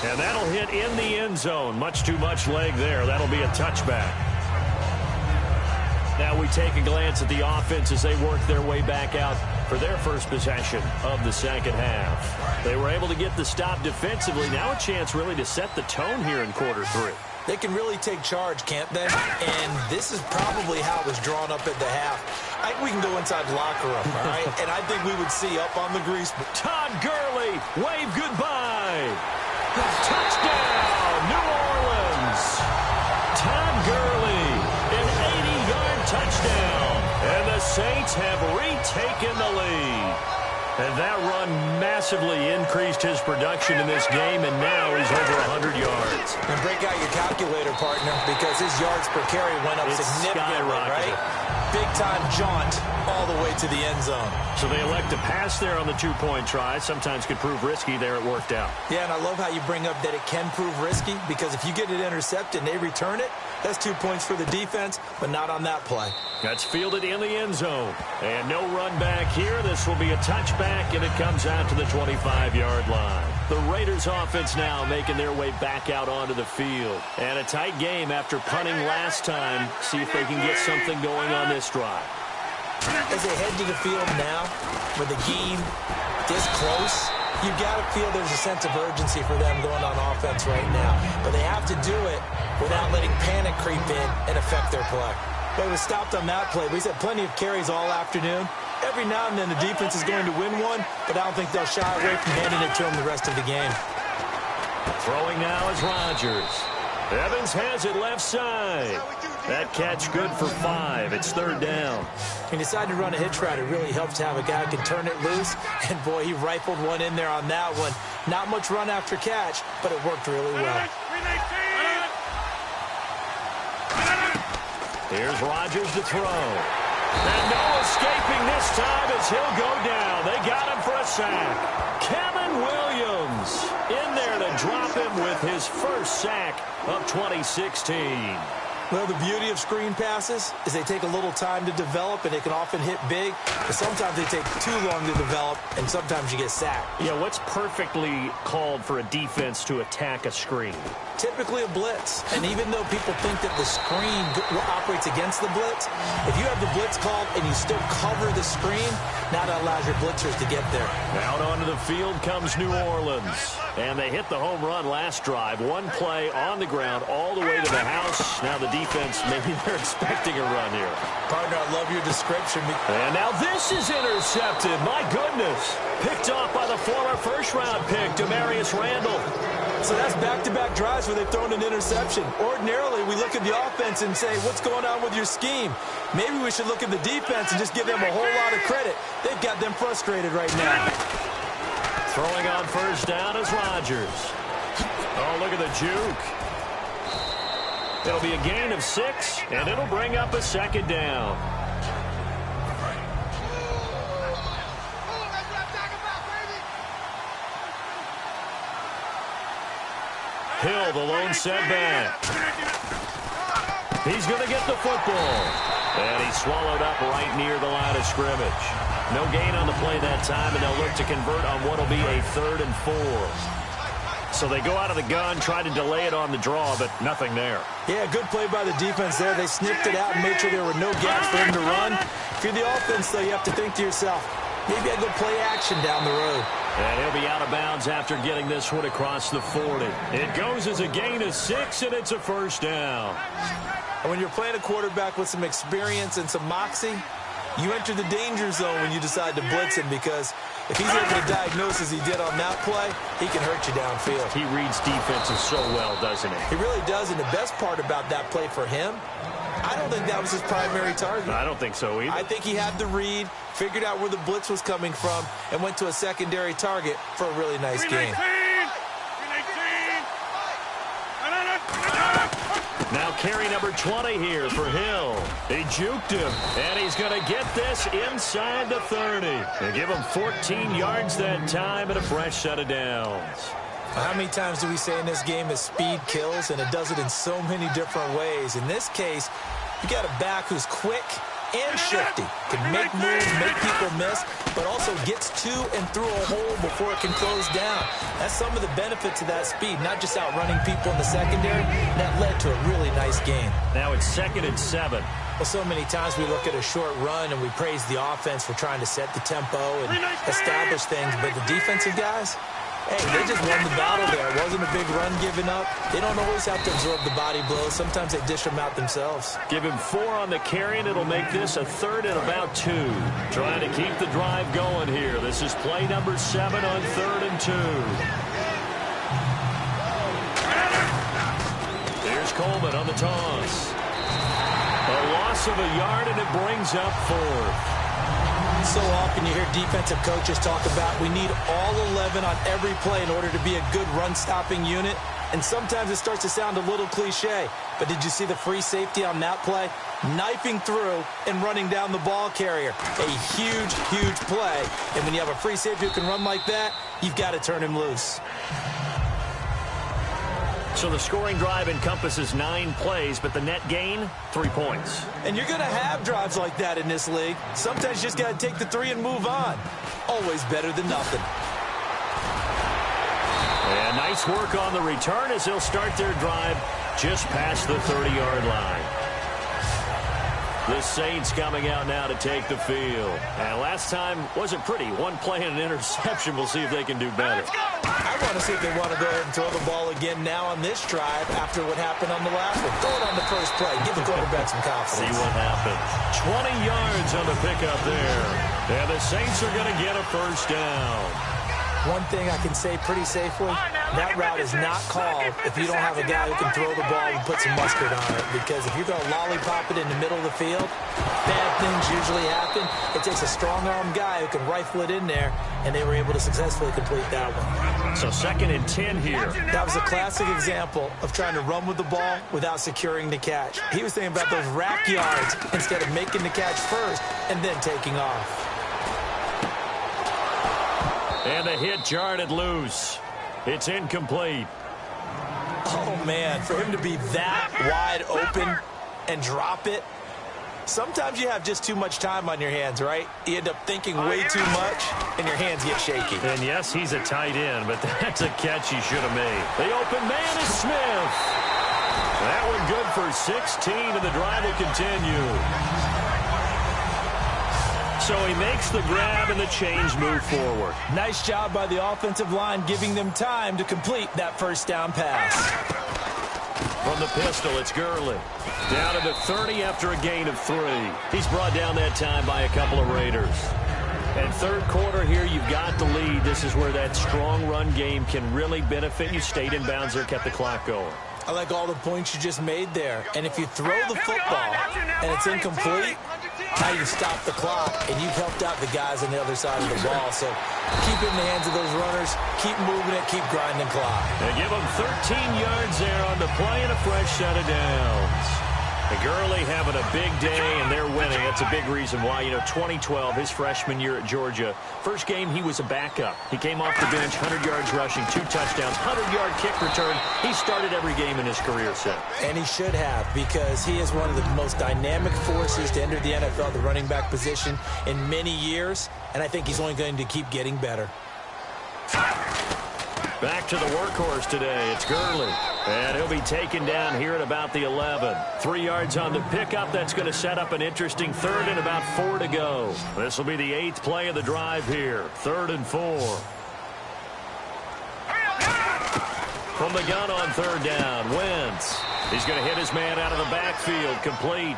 And that'll hit in the end zone. Much too much leg there. That'll be a touchback. Now we take a glance at the offense as they work their way back out for their first possession of the second half. They were able to get the stop defensively. Now a chance really to set the tone here in quarter 3. They can really take charge, can't they? And this is probably how it was drawn up at the half. I think we can go inside the locker room, all right? And I think we would see up on the grease. Todd Gurley, wave goodbye. Touchdown, New Orleans. Todd Gurley, an 80-yard touchdown. And the Saints have retaken the lead. And that run massively increased his production in this game, and now he's over 100 yards. And break out your calculator, partner, because his yards per carry went up significantly, right? Big-time jaunt all the way to the end zone. So they elect to pass there on the 2-point try. Sometimes could prove risky. There it worked out. Yeah, and I love how you bring up that it can prove risky, because if you get it intercepted and they return it, that's 2 points for the defense, but not on that play. That's fielded in the end zone. And no run back here. This will be a touchback, and it comes out to the 25-yard line. The Raiders offense now making their way back out onto the field. And a tight game after punting last time. See if they can get something going on this drive. As they head to the field now, with the game this close, you've got to feel there's a sense of urgency for them going on offense right now. But they have to do it without letting panic creep in and affect their play. They were stopped on that play. We've had plenty of carries all afternoon. Every now and then the defense is going to win one, but I don't think they'll shy away from handing it to them the rest of the game. Throwing now is Rodgers. Evans has it left side. That catch good for 5. It's 3rd down. He decided to run a hitch route. It really helps to have a guy who can turn it loose. And, boy, he rifled one in there on that one. Not much run after catch, but it worked really well. Here's Rodgers to throw. And no escaping this time as he'll go down. They got him for a sack. Kevin Williams in there to drop him with his first sack of 2016. Well, the beauty of screen passes is they take a little time to develop, and they can often hit big, but sometimes they take too long to develop, and sometimes you get sacked. Yeah, what's perfectly called for a defense to attack a screen? Typically a blitz, and even though people think that the screen operates against the blitz, if you have the blitz called and you still cover the screen, now that allows your blitzers to get there. Out onto the field comes New Orleans, and they hit the home run last drive. One play on the ground all the way to the house. Now the defense, maybe they're expecting a run here. Partner, I love your description. And now this is intercepted. My goodness. Picked off by the former first-round pick, Demarius Randall. So that's back-to-back drives where they've thrown an interception. Ordinarily, we look at the offense and say, what's going on with your scheme? Maybe we should look at the defense and just give them a whole lot of credit. They've got them frustrated right now. Throwing on first down is Rodgers. Oh, look at the juke. It'll be a gain of 6, and it'll bring up a 2nd down. Hill, the lone setback. He's going to get the football. And he's swallowed up right near the line of scrimmage. No gain on the play that time, and they'll look to convert on what will be a 3rd and 4. So they go out of the gun, try to delay it on the draw, but nothing there. Yeah, good play by the defense there. They sniffed it out and made sure there were no gaps for him to run. If you're the offense, though, you have to think to yourself, maybe I go play action down the road. And he'll be out of bounds after getting this one across the 40. It goes as a gain of 6, and it's a 1st down. And when you're playing a quarterback with some experience and some moxie, you enter the danger zone when you decide to blitz him, because if he's able to diagnose as he did on that play, he can hurt you downfield. He reads defenses so well, doesn't he? He really does, and the best part about that play for him, I don't think that was his primary target. I don't think so either. I think he had the read, figured out where the blitz was coming from, and went to a secondary target for a really nice game. Now carry number 20 here for Hill. He juked him, and he's going to get this inside the 30. They give him 14 yards that time and a fresh set of downs. How many times do we say in this game that speed kills, and it does it in so many different ways? In this case, you got a back who's quick and shifty, can make moves, make people miss, but also gets to and through a hole before it can close down. That's some of the benefits of that speed, not just outrunning people in the secondary. That led to a really nice game. Now it's 2nd and 7. Well, so many times we look at a short run and we praise the offense for trying to set the tempo and establish things, but the defensive guys, hey, they just won the battle there. It wasn't a big run given up. They don't always have to absorb the body blows. Sometimes they dish them out themselves. Give him 4 on the carry, and it'll make this a 3rd and about 2. Trying to keep the drive going here. This is play number 7 on 3rd and 2. Here's Coleman on the toss. A loss of a yard, and it brings up 4th. So often you hear defensive coaches talk about we need all 11 on every play in order to be a good run-stopping unit. And sometimes it starts to sound a little cliche. But did you see the free safety on that play? Knifing through and running down the ball carrier. A huge, huge play. And when you have a free safety who can run like that, you've got to turn him loose. So the scoring drive encompasses 9 plays, but the net gain, 3 points. And you're going to have drives like that in this league. Sometimes you just got to take the 3 and move on. Always better than nothing. And nice work on the return as they'll start their drive just past the 30-yard line. The Saints coming out now to take the field. And last time wasn't pretty. 1 play and an interception. We'll see if they can do better. I want to see if they want to go ahead and throw the ball again now on this drive after what happened on the last one. Throw it on the first play. Give the quarterback some confidence. See what happens. 20 yards on the pickup there. And the Saints are going to get a first down. One thing I can say pretty safely, that route is not called if you don't have a guy who can throw the ball and put some mustard on it. Because if you're going to lollipop it in the middle of the field, bad things usually happen. It takes a strong-arm guy who can rifle it in there, and they were able to successfully complete that one. So 2nd and 10 here. That was a classic example of trying to run with the ball without securing the catch. He was thinking about those rack yards instead of making the catch first and then taking off. And the hit jarred it loose. It's incomplete. Oh, man, for him to be that wide open and drop it. Sometimes you have just too much time on your hands, right? You end up thinking way too much, and your hands get shaky. And, yes, he's a tight end, but that's a catch he should have made. The open man is Smith. That one good for 16, and the drive will continue. So he makes the grab and the change move forward. Nice job by the offensive line giving them time to complete that first down pass. From the pistol, it's Gurley. Down to the 30 after a gain of 3. He's brought down that time by a couple of Raiders. And 3rd quarter here, you've got the lead. This is where that strong run game can really benefit you. Stayed in bounds there, kept the clock going. I like all the points you just made there. And if you throw the football and it's incomplete, now you stop the clock, and you've helped out the guys on the other side of the ball. So keep it in the hands of those runners, keep moving it, keep grinding clock. They give them 13 yards there on the play and a fresh set of downs. And Gurley having a big day, and they're winning. That's a big reason why. 2012, his freshman year at Georgia, first game he was a backup. He came off the bench, 100 yards rushing, 2 touchdowns, 100-yard kick return. He started every game in his career set. And he should have, because he is one of the most dynamic forces to enter the NFL, the running back position, in many years. And I think he's only going to keep getting better. Back to the workhorse today. It's Gurley. And he'll be taken down here at about the 11. 3 yards on the pickup. That's going to set up an interesting 3rd and about 4 to go. This will be the 8th play of the drive here. 3rd and 4. From the gun on 3rd down, Wentz. He's going to hit his man out of the backfield. Complete.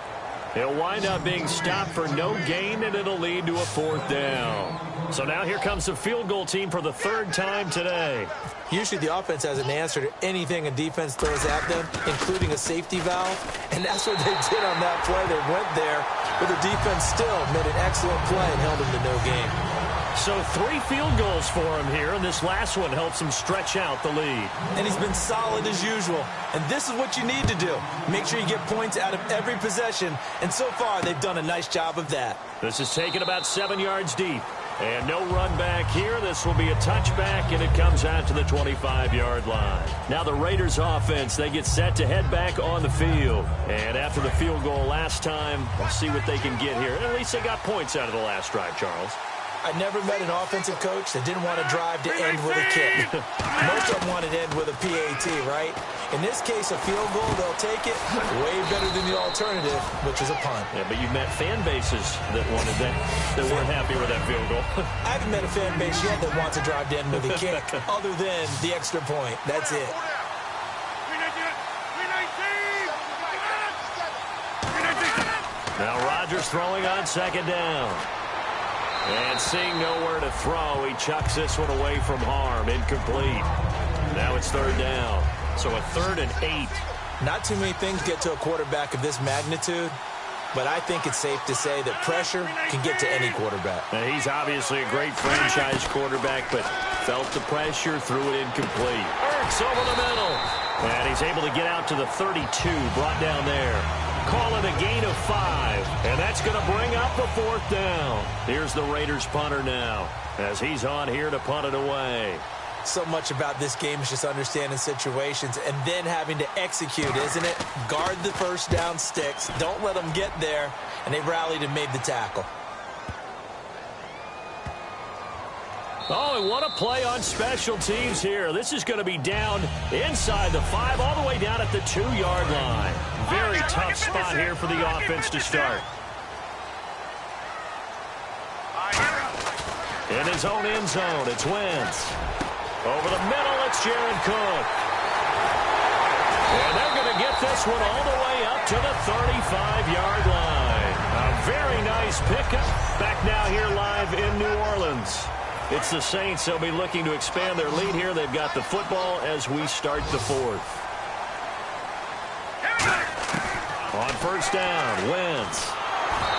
He'll wind up being stopped for no gain, and it'll lead to a 4th down. So now here comes the field goal team for the 3rd time today. Usually the offense has an answer to anything a defense throws at them, including a safety valve. And that's what they did on that play. They went there, but the defense still made an excellent play and held them to no gain. So 3 field goals for him here, and this last one helps him stretch out the lead. And he's been solid as usual. And this is what you need to do. Make sure you get points out of every possession. And so far, they've done a nice job of that. This is taken about 7 yards deep. And no run back here. This will be a touchback, and it comes out to the 25-yard line. Now the Raiders offense, they get set to head back on the field. And after the field goal last time, we'll see what they can get here. At least they got points out of the last drive, Charles. I never met an offensive coach that didn't want to drive to end with a kick. Most of them wanted to end with a PAT, right? In this case, a field goal, they'll take it way better than the alternative, which is a punt. Yeah, but you've met fan bases that wanted that weren't happy with that field goal. I haven't met a fan base yet that wants to drive down with a kick other than the extra point. That's it. Now Rodgers throwing on second down. And seeing nowhere to throw, he chucks this one away from harm. Incomplete. Now it's third down. So a 3rd and 8. Not too many things get to a quarterback of this magnitude, but I think it's safe to say that pressure can get to any quarterback. Now, he's obviously a great franchise quarterback, but felt the pressure, threw it incomplete. Ertz over the middle. And he's able to get out to the 32, brought down there. Call it a gain of 5, and that's going to bring up the 4th down. Here's the Raiders punter now, as he's on here to punt it away. So much about this game is just understanding situations and then having to execute, isn't it? Guard the first down sticks. Don't let them get there. And they rallied and made the tackle. Oh, and what a play on special teams here. This is going to be down inside the 5, all the way down at the 2-yard line. Very tough spot here for the offense to start. In his own end zone, it's Wentz. Over the middle, it's Jared Cook. And they're going to get this one all the way up to the 35-yard line. A very nice pickup. Back now here live in New Orleans. It's the Saints. They'll be looking to expand their lead here. They've got the football as we start the 4th. On first down, Wentz.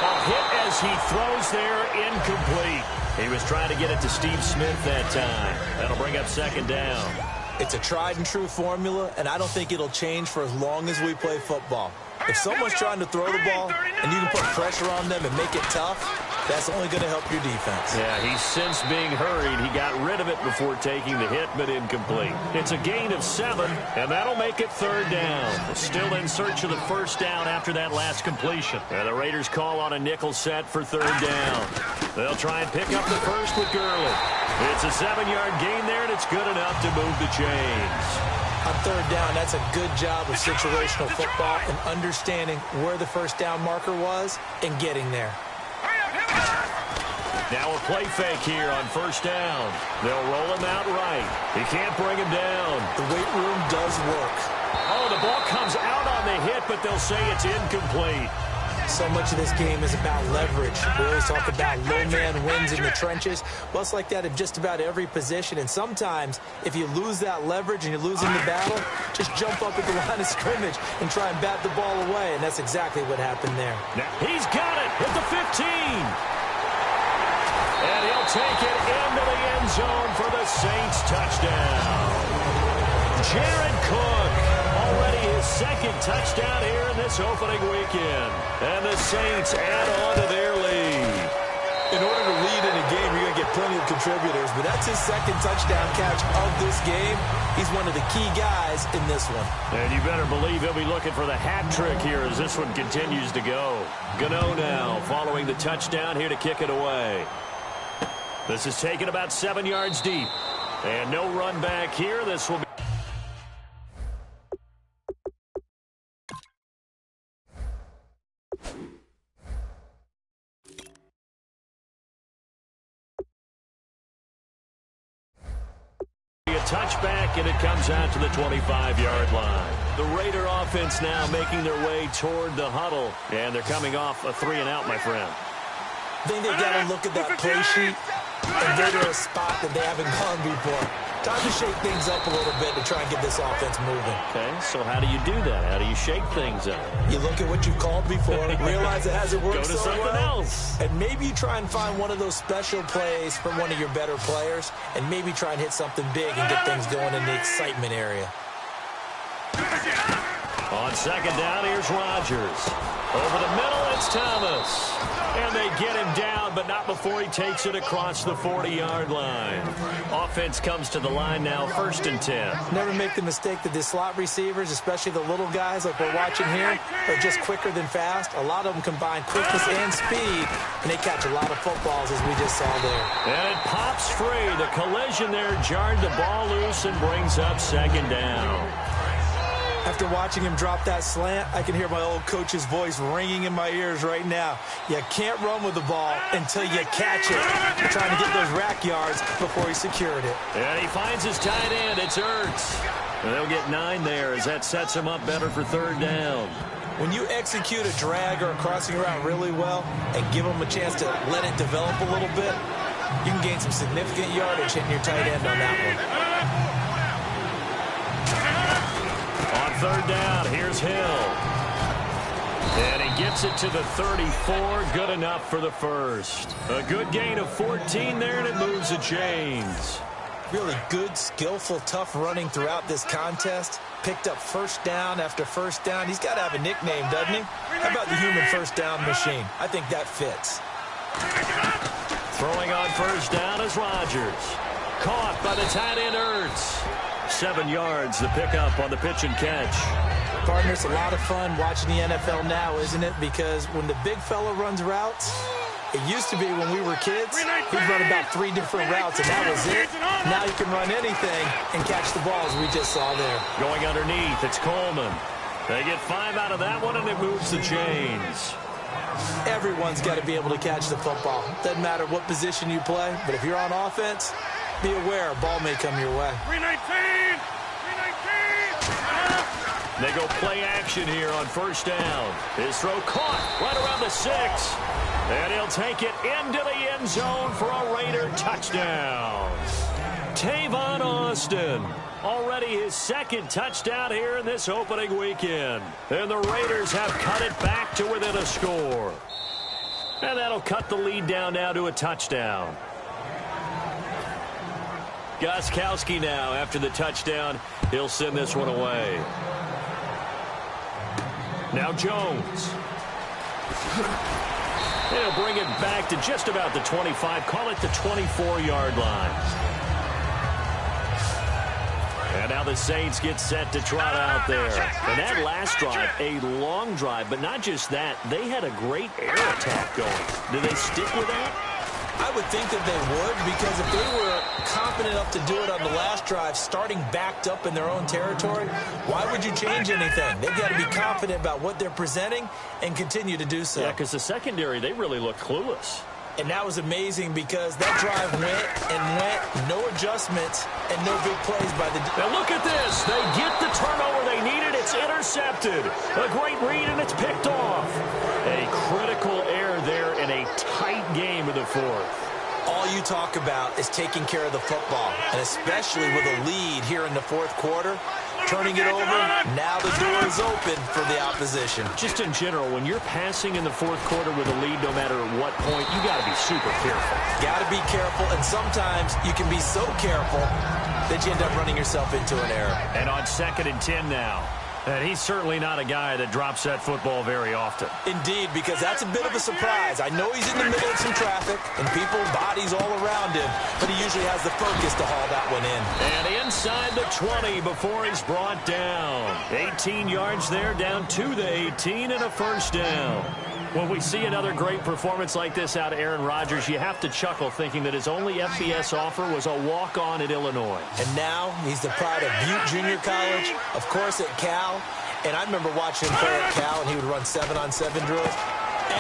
A hit as he throws there, incomplete. He was trying to get it to Steve Smith that time. That'll bring up second down. It's a tried and true formula, and I don't think it'll change for as long as we play football. If someone's trying to throw the ball and you can put pressure on them and make it tough, that's only going to help your defense. Yeah, he's since being hurried. He got rid of it before taking the hit, but incomplete. It's a gain of 7, and that'll make it third down. Still in search of the first down after that last completion. And the Raiders call on a nickel set for third down. They'll try and pick up the first with Gurley. It's a 7-yard gain there, and it's good enough to move the chains. On third down, that's a good job of situational football and understanding where the first down marker was and getting there. Now a play fake here on first down. They'll roll him out right. He can't bring him down. The weight room does work. Oh, the ball comes out on the hit, but they'll say it's incomplete. So much of this game is about leverage. We always talk about low man wins in the trenches. Well, it's like that in just about every position. And sometimes, if you lose that leverage and you're losing the battle, just jump up at the line of scrimmage and try and bat the ball away. And that's exactly what happened there. Now, he's got it at the 15. And he'll take it into the end zone for the Saints touchdown. Jared Cook, already his second touchdown here in this opening weekend. And the Saints add on to their lead. In order to lead in a game, you're going to get plenty of contributors, but that's his second touchdown catch of this game. He's one of the key guys in this one. And you better believe he'll be looking for the hat trick here as this one continues to go. Gano now following the touchdown here to kick it away. This is taken about 7 yards deep. And no run back here. This will be a touchback, and it comes out to the 25-yard line. The Raider offense now making their way toward the huddle. And they're coming off a 3-and-out, my friend. I think they've got to look at that play sheet and go to a spot that they haven't gone before. Time to shake things up a little bit to try and get this offense moving. Okay, so how do you do that? How do you shake things up? You look at what you've called before, realize it hasn't worked Go to so something well, else. and maybe you try and find one of those special plays from one of your better players, and maybe try and hit something big and get things going in the excitement area. On second down, here's Rodgers. Over the middle, it's Thomas. And they get him down, but not before he takes it across the 40-yard line. Offense comes to the line now, 1st and 10. Never make the mistake that the slot receivers, especially the little guys like we're watching here, are just quicker than fast. A lot of them combine quickness and speed, and they catch a lot of footballs, as we just saw there. And it pops free. The collision there jarred the ball loose and brings up second down. After watching him drop that slant, I can hear my old coach's voice ringing in my ears right now. You can't run with the ball until you catch it. You're trying to get those rack yards before he secured it. And he finds his tight end. It's Ertz. And they'll get 9 there as that sets him up better for 3rd down. When you execute a drag or a crossing route really well and give them a chance to let it develop a little bit, you can gain some significant yardage hitting your tight end on that one. On 3rd down, here's Hill. And he gets it to the 34. Good enough for the first. A good gain of 14 there, and it moves the chains. Really good, skillful, tough running throughout this contest. Picked up first down after first down. He's got to have a nickname, doesn't he? How about the human first down machine? I think that fits. Throwing on first down is Rodgers. Caught by the tight end Ertz. 7 yards, the pickup on the pitch and catch. Partner, it's a lot of fun watching the NFL now, isn't it? Because when the big fella runs routes, it used to be when we were kids, he'd run about 3 different routes, and that was it. Now you can run anything and catch the balls we just saw there. Going underneath, it's Coleman. They get 5 out of that one, and it moves the chains. Everyone's got to be able to catch the football. Doesn't matter what position you play, but if you're on offense, be aware a ball may come your way. 319! They go play action here on first down. His throw caught right around the 6. And he'll take it into the end zone for a Raider touchdown. Tavon Austin, already his 2nd touchdown here in this opening weekend. And the Raiders have cut it back to within a score. And that'll cut the lead down now to a touchdown. Gostkowski now after the touchdown. He'll send this one away. Now Jones. He'll bring it back to just about the 25. Call it the 24-yard line. And now the Saints get set to trot out there. And that last drive, a long drive, but not just that. They had a great air attack going. Do they stick with that? I would think that they would, because if they were confident enough to do it on the last drive, starting backed up in their own territory, why would you change anything? They've got to be confident about what they're presenting and continue to do so. Yeah, because the secondary, they really look clueless. And that was amazing because that drive went and went, no adjustments and no big plays by the... Now look at this. They get the turnover they needed. It's intercepted. A great read, and it's picked off. A critical error there in a tight game in the 4th. All you talk about is taking care of the football, and especially with a lead here in the 4th quarter. Turning it over, now the door is open for the opposition. Just in general, when you're passing in the 4th quarter with a lead, no matter what point, you got to be super careful. Got to be careful, and sometimes you can be so careful that you end up running yourself into an error. And on 2nd and 10 now. And he's certainly not a guy that drops that football very often. Indeed, because that's a bit of a surprise. I know he's in the middle of some traffic and people, bodies all around him, but he usually has the focus to haul that one in. And inside the 20 before he's brought down. 18 yards there, down to the 18, and a first down. When we see another great performance like this out of Aaron Rodgers, you have to chuckle thinking that his only FBS offer was a walk-on at Illinois. And now he's the pride of Butte Junior College, of course at Cal. And I remember watching him play at Cal, and he would run 7-on-7 drills.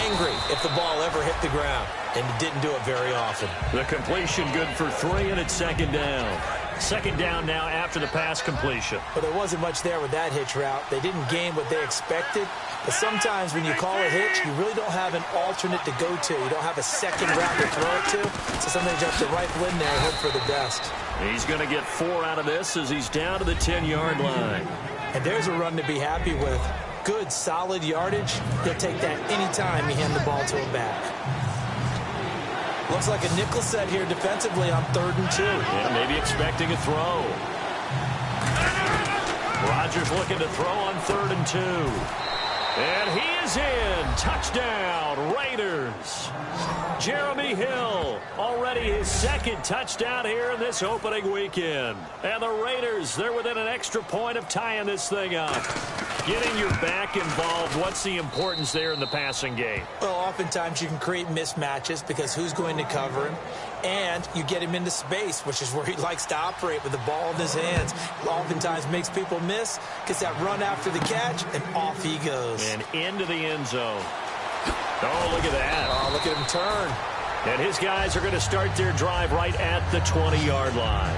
Angry if the ball ever hit the ground, and he didn't do it very often. The completion good for 3, and it's 2nd down. 2nd down now after the pass completion. But there wasn't much there with that hitch route. They didn't gain what they expected. But sometimes when you call a hitch, you really don't have an alternate to go to. You don't have a second route to throw it to. So sometimes you have to rifle in there and hope for the best. He's going to get 4 out of this as he's down to the 10-yard line. And there's a run to be happy with. Good, solid yardage. He'll take that anytime you hand the ball to him back. Looks like a nickel set here defensively on 3rd and 2. Yeah, maybe expecting a throw. Rodgers looking to throw on 3rd and 2. And he is in. Touchdown, Raiders. Jeremy Hill, already his 2nd touchdown here in this opening weekend. And the Raiders, they're within an extra point of tying this thing up. Getting your back involved, what's the importance there in the passing game? Well, oftentimes you can create mismatches because who's going to cover him? and you get him into space, which is where he likes to operate with the ball in his hands. Oftentimes makes people miss, gets that run after the catch, and off he goes. And into the end zone. Oh, look at that. Oh, look at him turn. And his guys are going to start their drive right at the 20-yard line.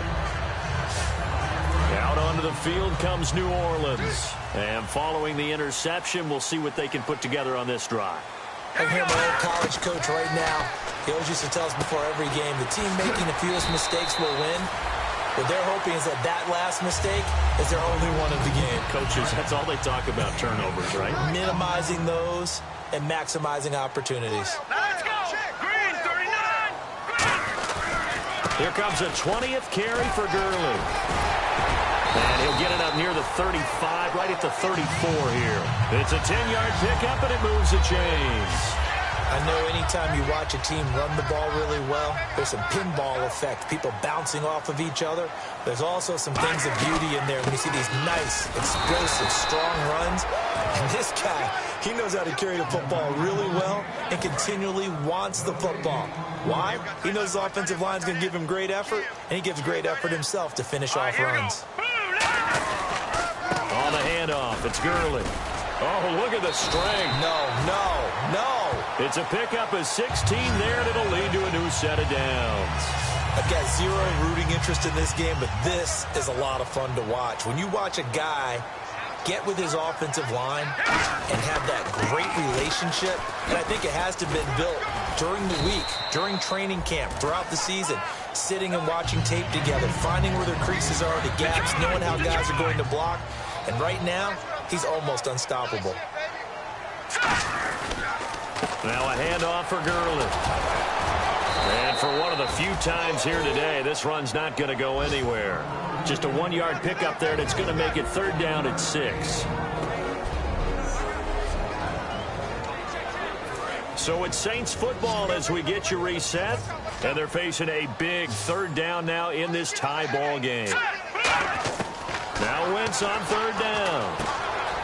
Out onto the field comes New Orleans. And following the interception, we'll see what they can put together on this drive. I hear my old college coach right now. He always used to tell us before every game, the team making the fewest mistakes will win. What they're hoping is that last mistake is their only one of the game. Coaches, that's all they talk about, turnovers, right? Minimizing those and maximizing opportunities. Now let's go. Green, 39. Here comes a 20th carry for Gurley. And he'll get it up near the 35, right at the 34 here. It's a 10-yard pickup, and it moves the chains. I know anytime you watch a team run the ball really well, there's some pinball effect, people bouncing off of each other. There's also some things of beauty in there when you see these nice, explosive, strong runs. And this guy, he knows how to carry the football really well and continually wants the football. Why? He knows his offensive line's going to give him great effort, and he gives great effort himself to finish off runs. On the handoff, it's Gurley. Oh, look at the strength. No. It's a pickup of 16 there, and it'll lead to a new set of downs. I've got zero rooting interest in this game, but this is a lot of fun to watch. When you watch a guy get with his offensive line and have that great relationship, and I think it has to have been built during the week, during training camp, throughout the season, sitting and watching tape together, finding where their creases are, the gaps, knowing how guys are going to block. And right now, he's almost unstoppable. Now a handoff for Gurley. And for one of the few times here today, this run's not going to go anywhere. Just a 1-yard pickup there, and it's going to make it 3rd down at 6. So it's Saints football as we get you reset. And they're facing a big 3rd down now in this tie ball game. Now Wentz on 3rd down.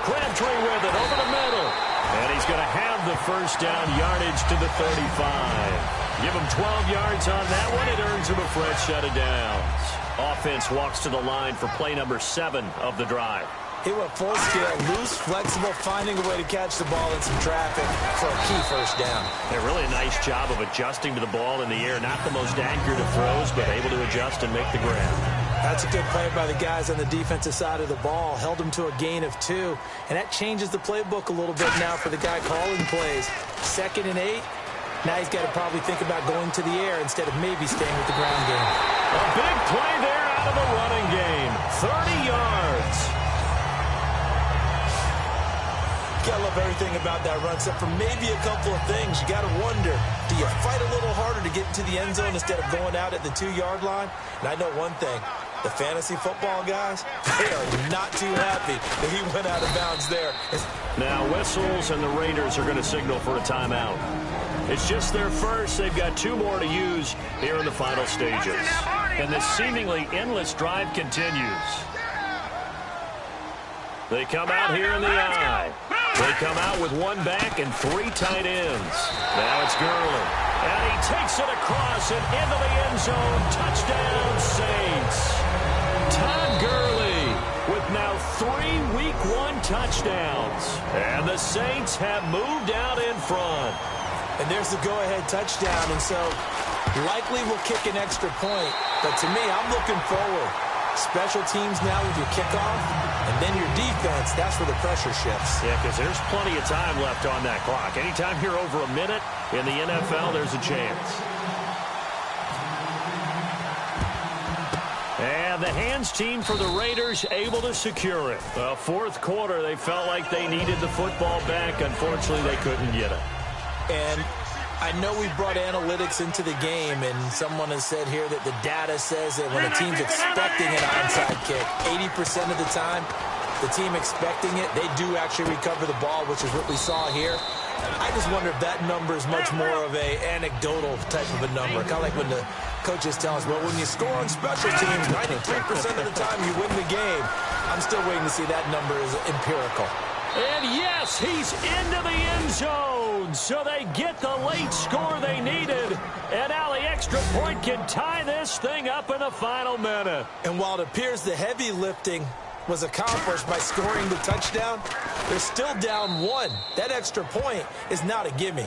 Crabtree with it over the middle. And he's going to have the 1st down yardage to the 35. Give him 12 yards on that one. It earns him a fresh set of downs. Offense walks to the line for play number 7 of the drive. He went full scale, loose, flexible, finding a way to catch the ball in some traffic for a key 1st down. A really nice job of adjusting to the ball in the air. Not the most accurate of throws, but able to adjust and make the grab. That's a good play by the guys on the defensive side of the ball. Held him to a gain of 2. And that changes the playbook a little bit now for the guy calling plays. 2nd and 8. Now he's got to probably think about going to the air instead of maybe staying with the ground game. A big play there out of the running game. 30 yards. You gotta love everything about that run, except for maybe a couple of things. You gotta wonder, do you fight a little harder to get into the end zone instead of going out at the 2-yard line? And I know one thing, the fantasy football guys, they are not too happy that he went out of bounds there. Now whistles, and the Raiders are going to signal for a timeout. It's just their first. They've got 2 more to use here in the final stages. And this seemingly endless drive continues. They come out here in the eye. They come out with 1 back and 3 tight ends. Now it's Gurley. And he takes it across and into the end zone. Touchdown, Saints. Todd Gurley with now 3 Week 1 touchdowns. And the Saints have moved out in front. And there's the go-ahead touchdown. And so likely will kick an extra point. But to me, I'm looking forward. Special teams now with your kickoff, and then your defense, that's where the pressure shifts. Yeah, because there's plenty of time left on that clock. Anytime you're over a minute in the NFL, there's a chance. And the hands team for the Raiders able to secure it. 4th quarter, they felt like they needed the football back. Unfortunately, they couldn't get it. And I know we brought analytics into the game, and someone has said here that the data says that when a team's expecting an onside kick, 80% of the time, the team expecting it, they do actually recover the ball, which is what we saw here. I just wonder if that number is much more of a anecdotal type of a number. Kind of like when the coaches tell us, well, when you score on special teams, 93% of the time you win the game. I'm still waiting to see that number is empirical. And yes, he's into the end zone. Jones, so they get the late score they needed. And now the extra point can tie this thing up in the final minute. And while it appears the heavy lifting was accomplished by scoring the touchdown, they're still down 1. That extra point is not a gimme.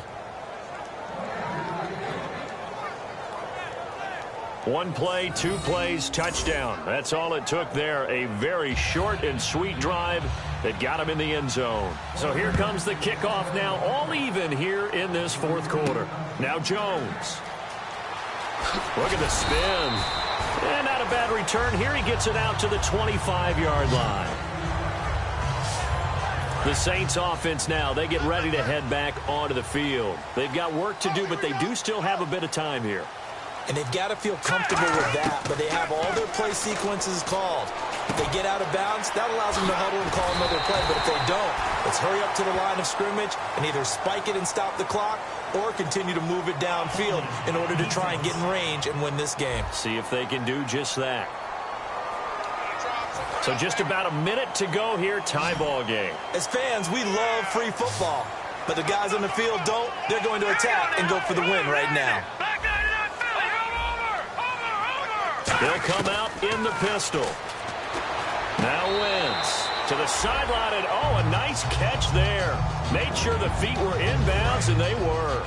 One play, 2 plays, touchdown. That's all it took there. A very short and sweet drive that got him in the end zone. So here comes the kickoff now, all even here in this fourth quarter. Now Jones. Look at the spin. And not a bad return here. He gets it out to the 25-yard line. The Saints offense now, they get ready to head back onto the field. They've got work to do, but they do still have a bit of time here. And they've got to feel comfortable with that, but they have all their play sequences called. If they get out of bounds, that allows them to huddle and call another play. But if they don't, let's hurry up to the line of scrimmage and either spike it and stop the clock or continue to move it downfield in order to try and get in range and win this game. See if they can do just that. So just about a minute to go here, tie ball game. As fans, we love free football, but the guys on the field don't. They're going to attack and go for the win right now. They'll come out in the pistol. Now Wentz to the sideline, and oh, a nice catch there. Made sure the feet were inbounds, and they were.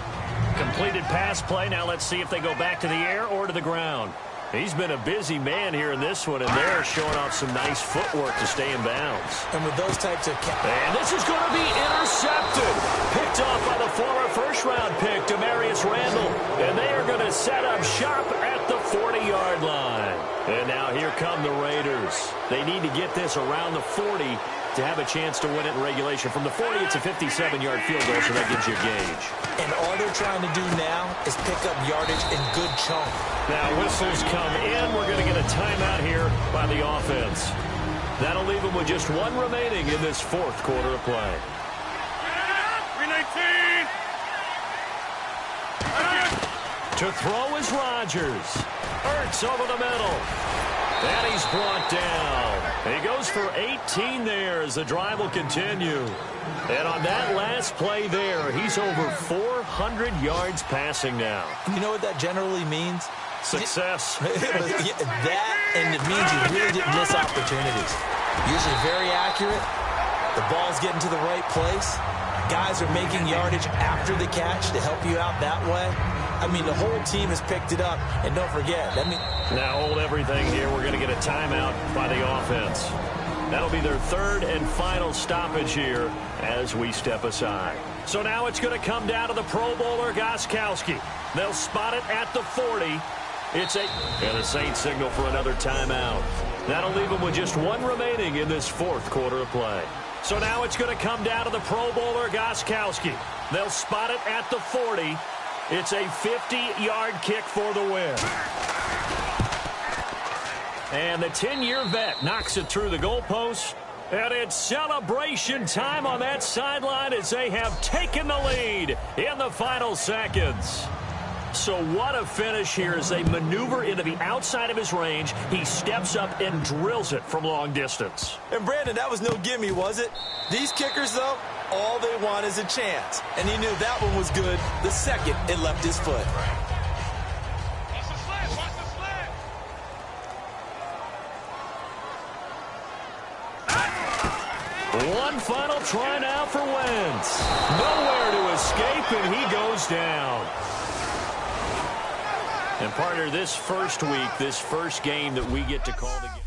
Completed pass play. Now let's see if they go back to the air or to the ground. He's been a busy man here in this one, and they're showing off some nice footwork to stay in bounds. And with those types of... And this is going to be intercepted. Picked off by the former first-round pick, Demarius Randall. And they are going to set up shop at the 40-yard line. And now here come the Raiders. They need to get this around the 40 to have a chance to win it in regulation. From the 40, it's a 57-yard field goal, so that gives you a gauge. And all they're trying to do now is pick up yardage in good chunk. Now whistles come in. We're going to get a timeout here by the offense. That'll leave them with just 1 remaining in this fourth quarter of play. 319. To throw is Rodgers. Ertz over the middle. And he's brought down. He goes for 18 there as the drive will continue. And on that last play there, he's over 400 yards passing now. You know what that generally means? Success. That, and it means you really didn't miss opportunities. Usually very accurate. The ball's getting to the right place. Guys are making yardage after the catch to help you out that way. I mean, the whole team has picked it up. And don't forget, now hold everything here. We're going to get a timeout by the offense. That'll be their third and final stoppage here as we step aside. So now it's going to come down to the Pro Bowler, Gostkowski. They'll spot it at the 40. And the Saints signal for another timeout. That'll leave them with just 1 remaining in this fourth quarter of play. So now it's going to come down to the Pro Bowler, Gostkowski. They'll spot it at the 40. It's a 50-yard kick for the win. And the 10-year vet knocks it through the goalpost. And it's celebration time on that sideline as they have taken the lead in the final seconds. So what a finish here as they maneuver into the outside of his range. He steps up and drills it from long distance. And Brandon, that was no gimme, was it? These kickers, though, all they want is a chance. And he knew that one was good the second it left his foot. Watch the slant, watch the slant. One final try now for Wentz. Nowhere to escape, and he goes down. And partner, this first week, this first game that we get to call the game.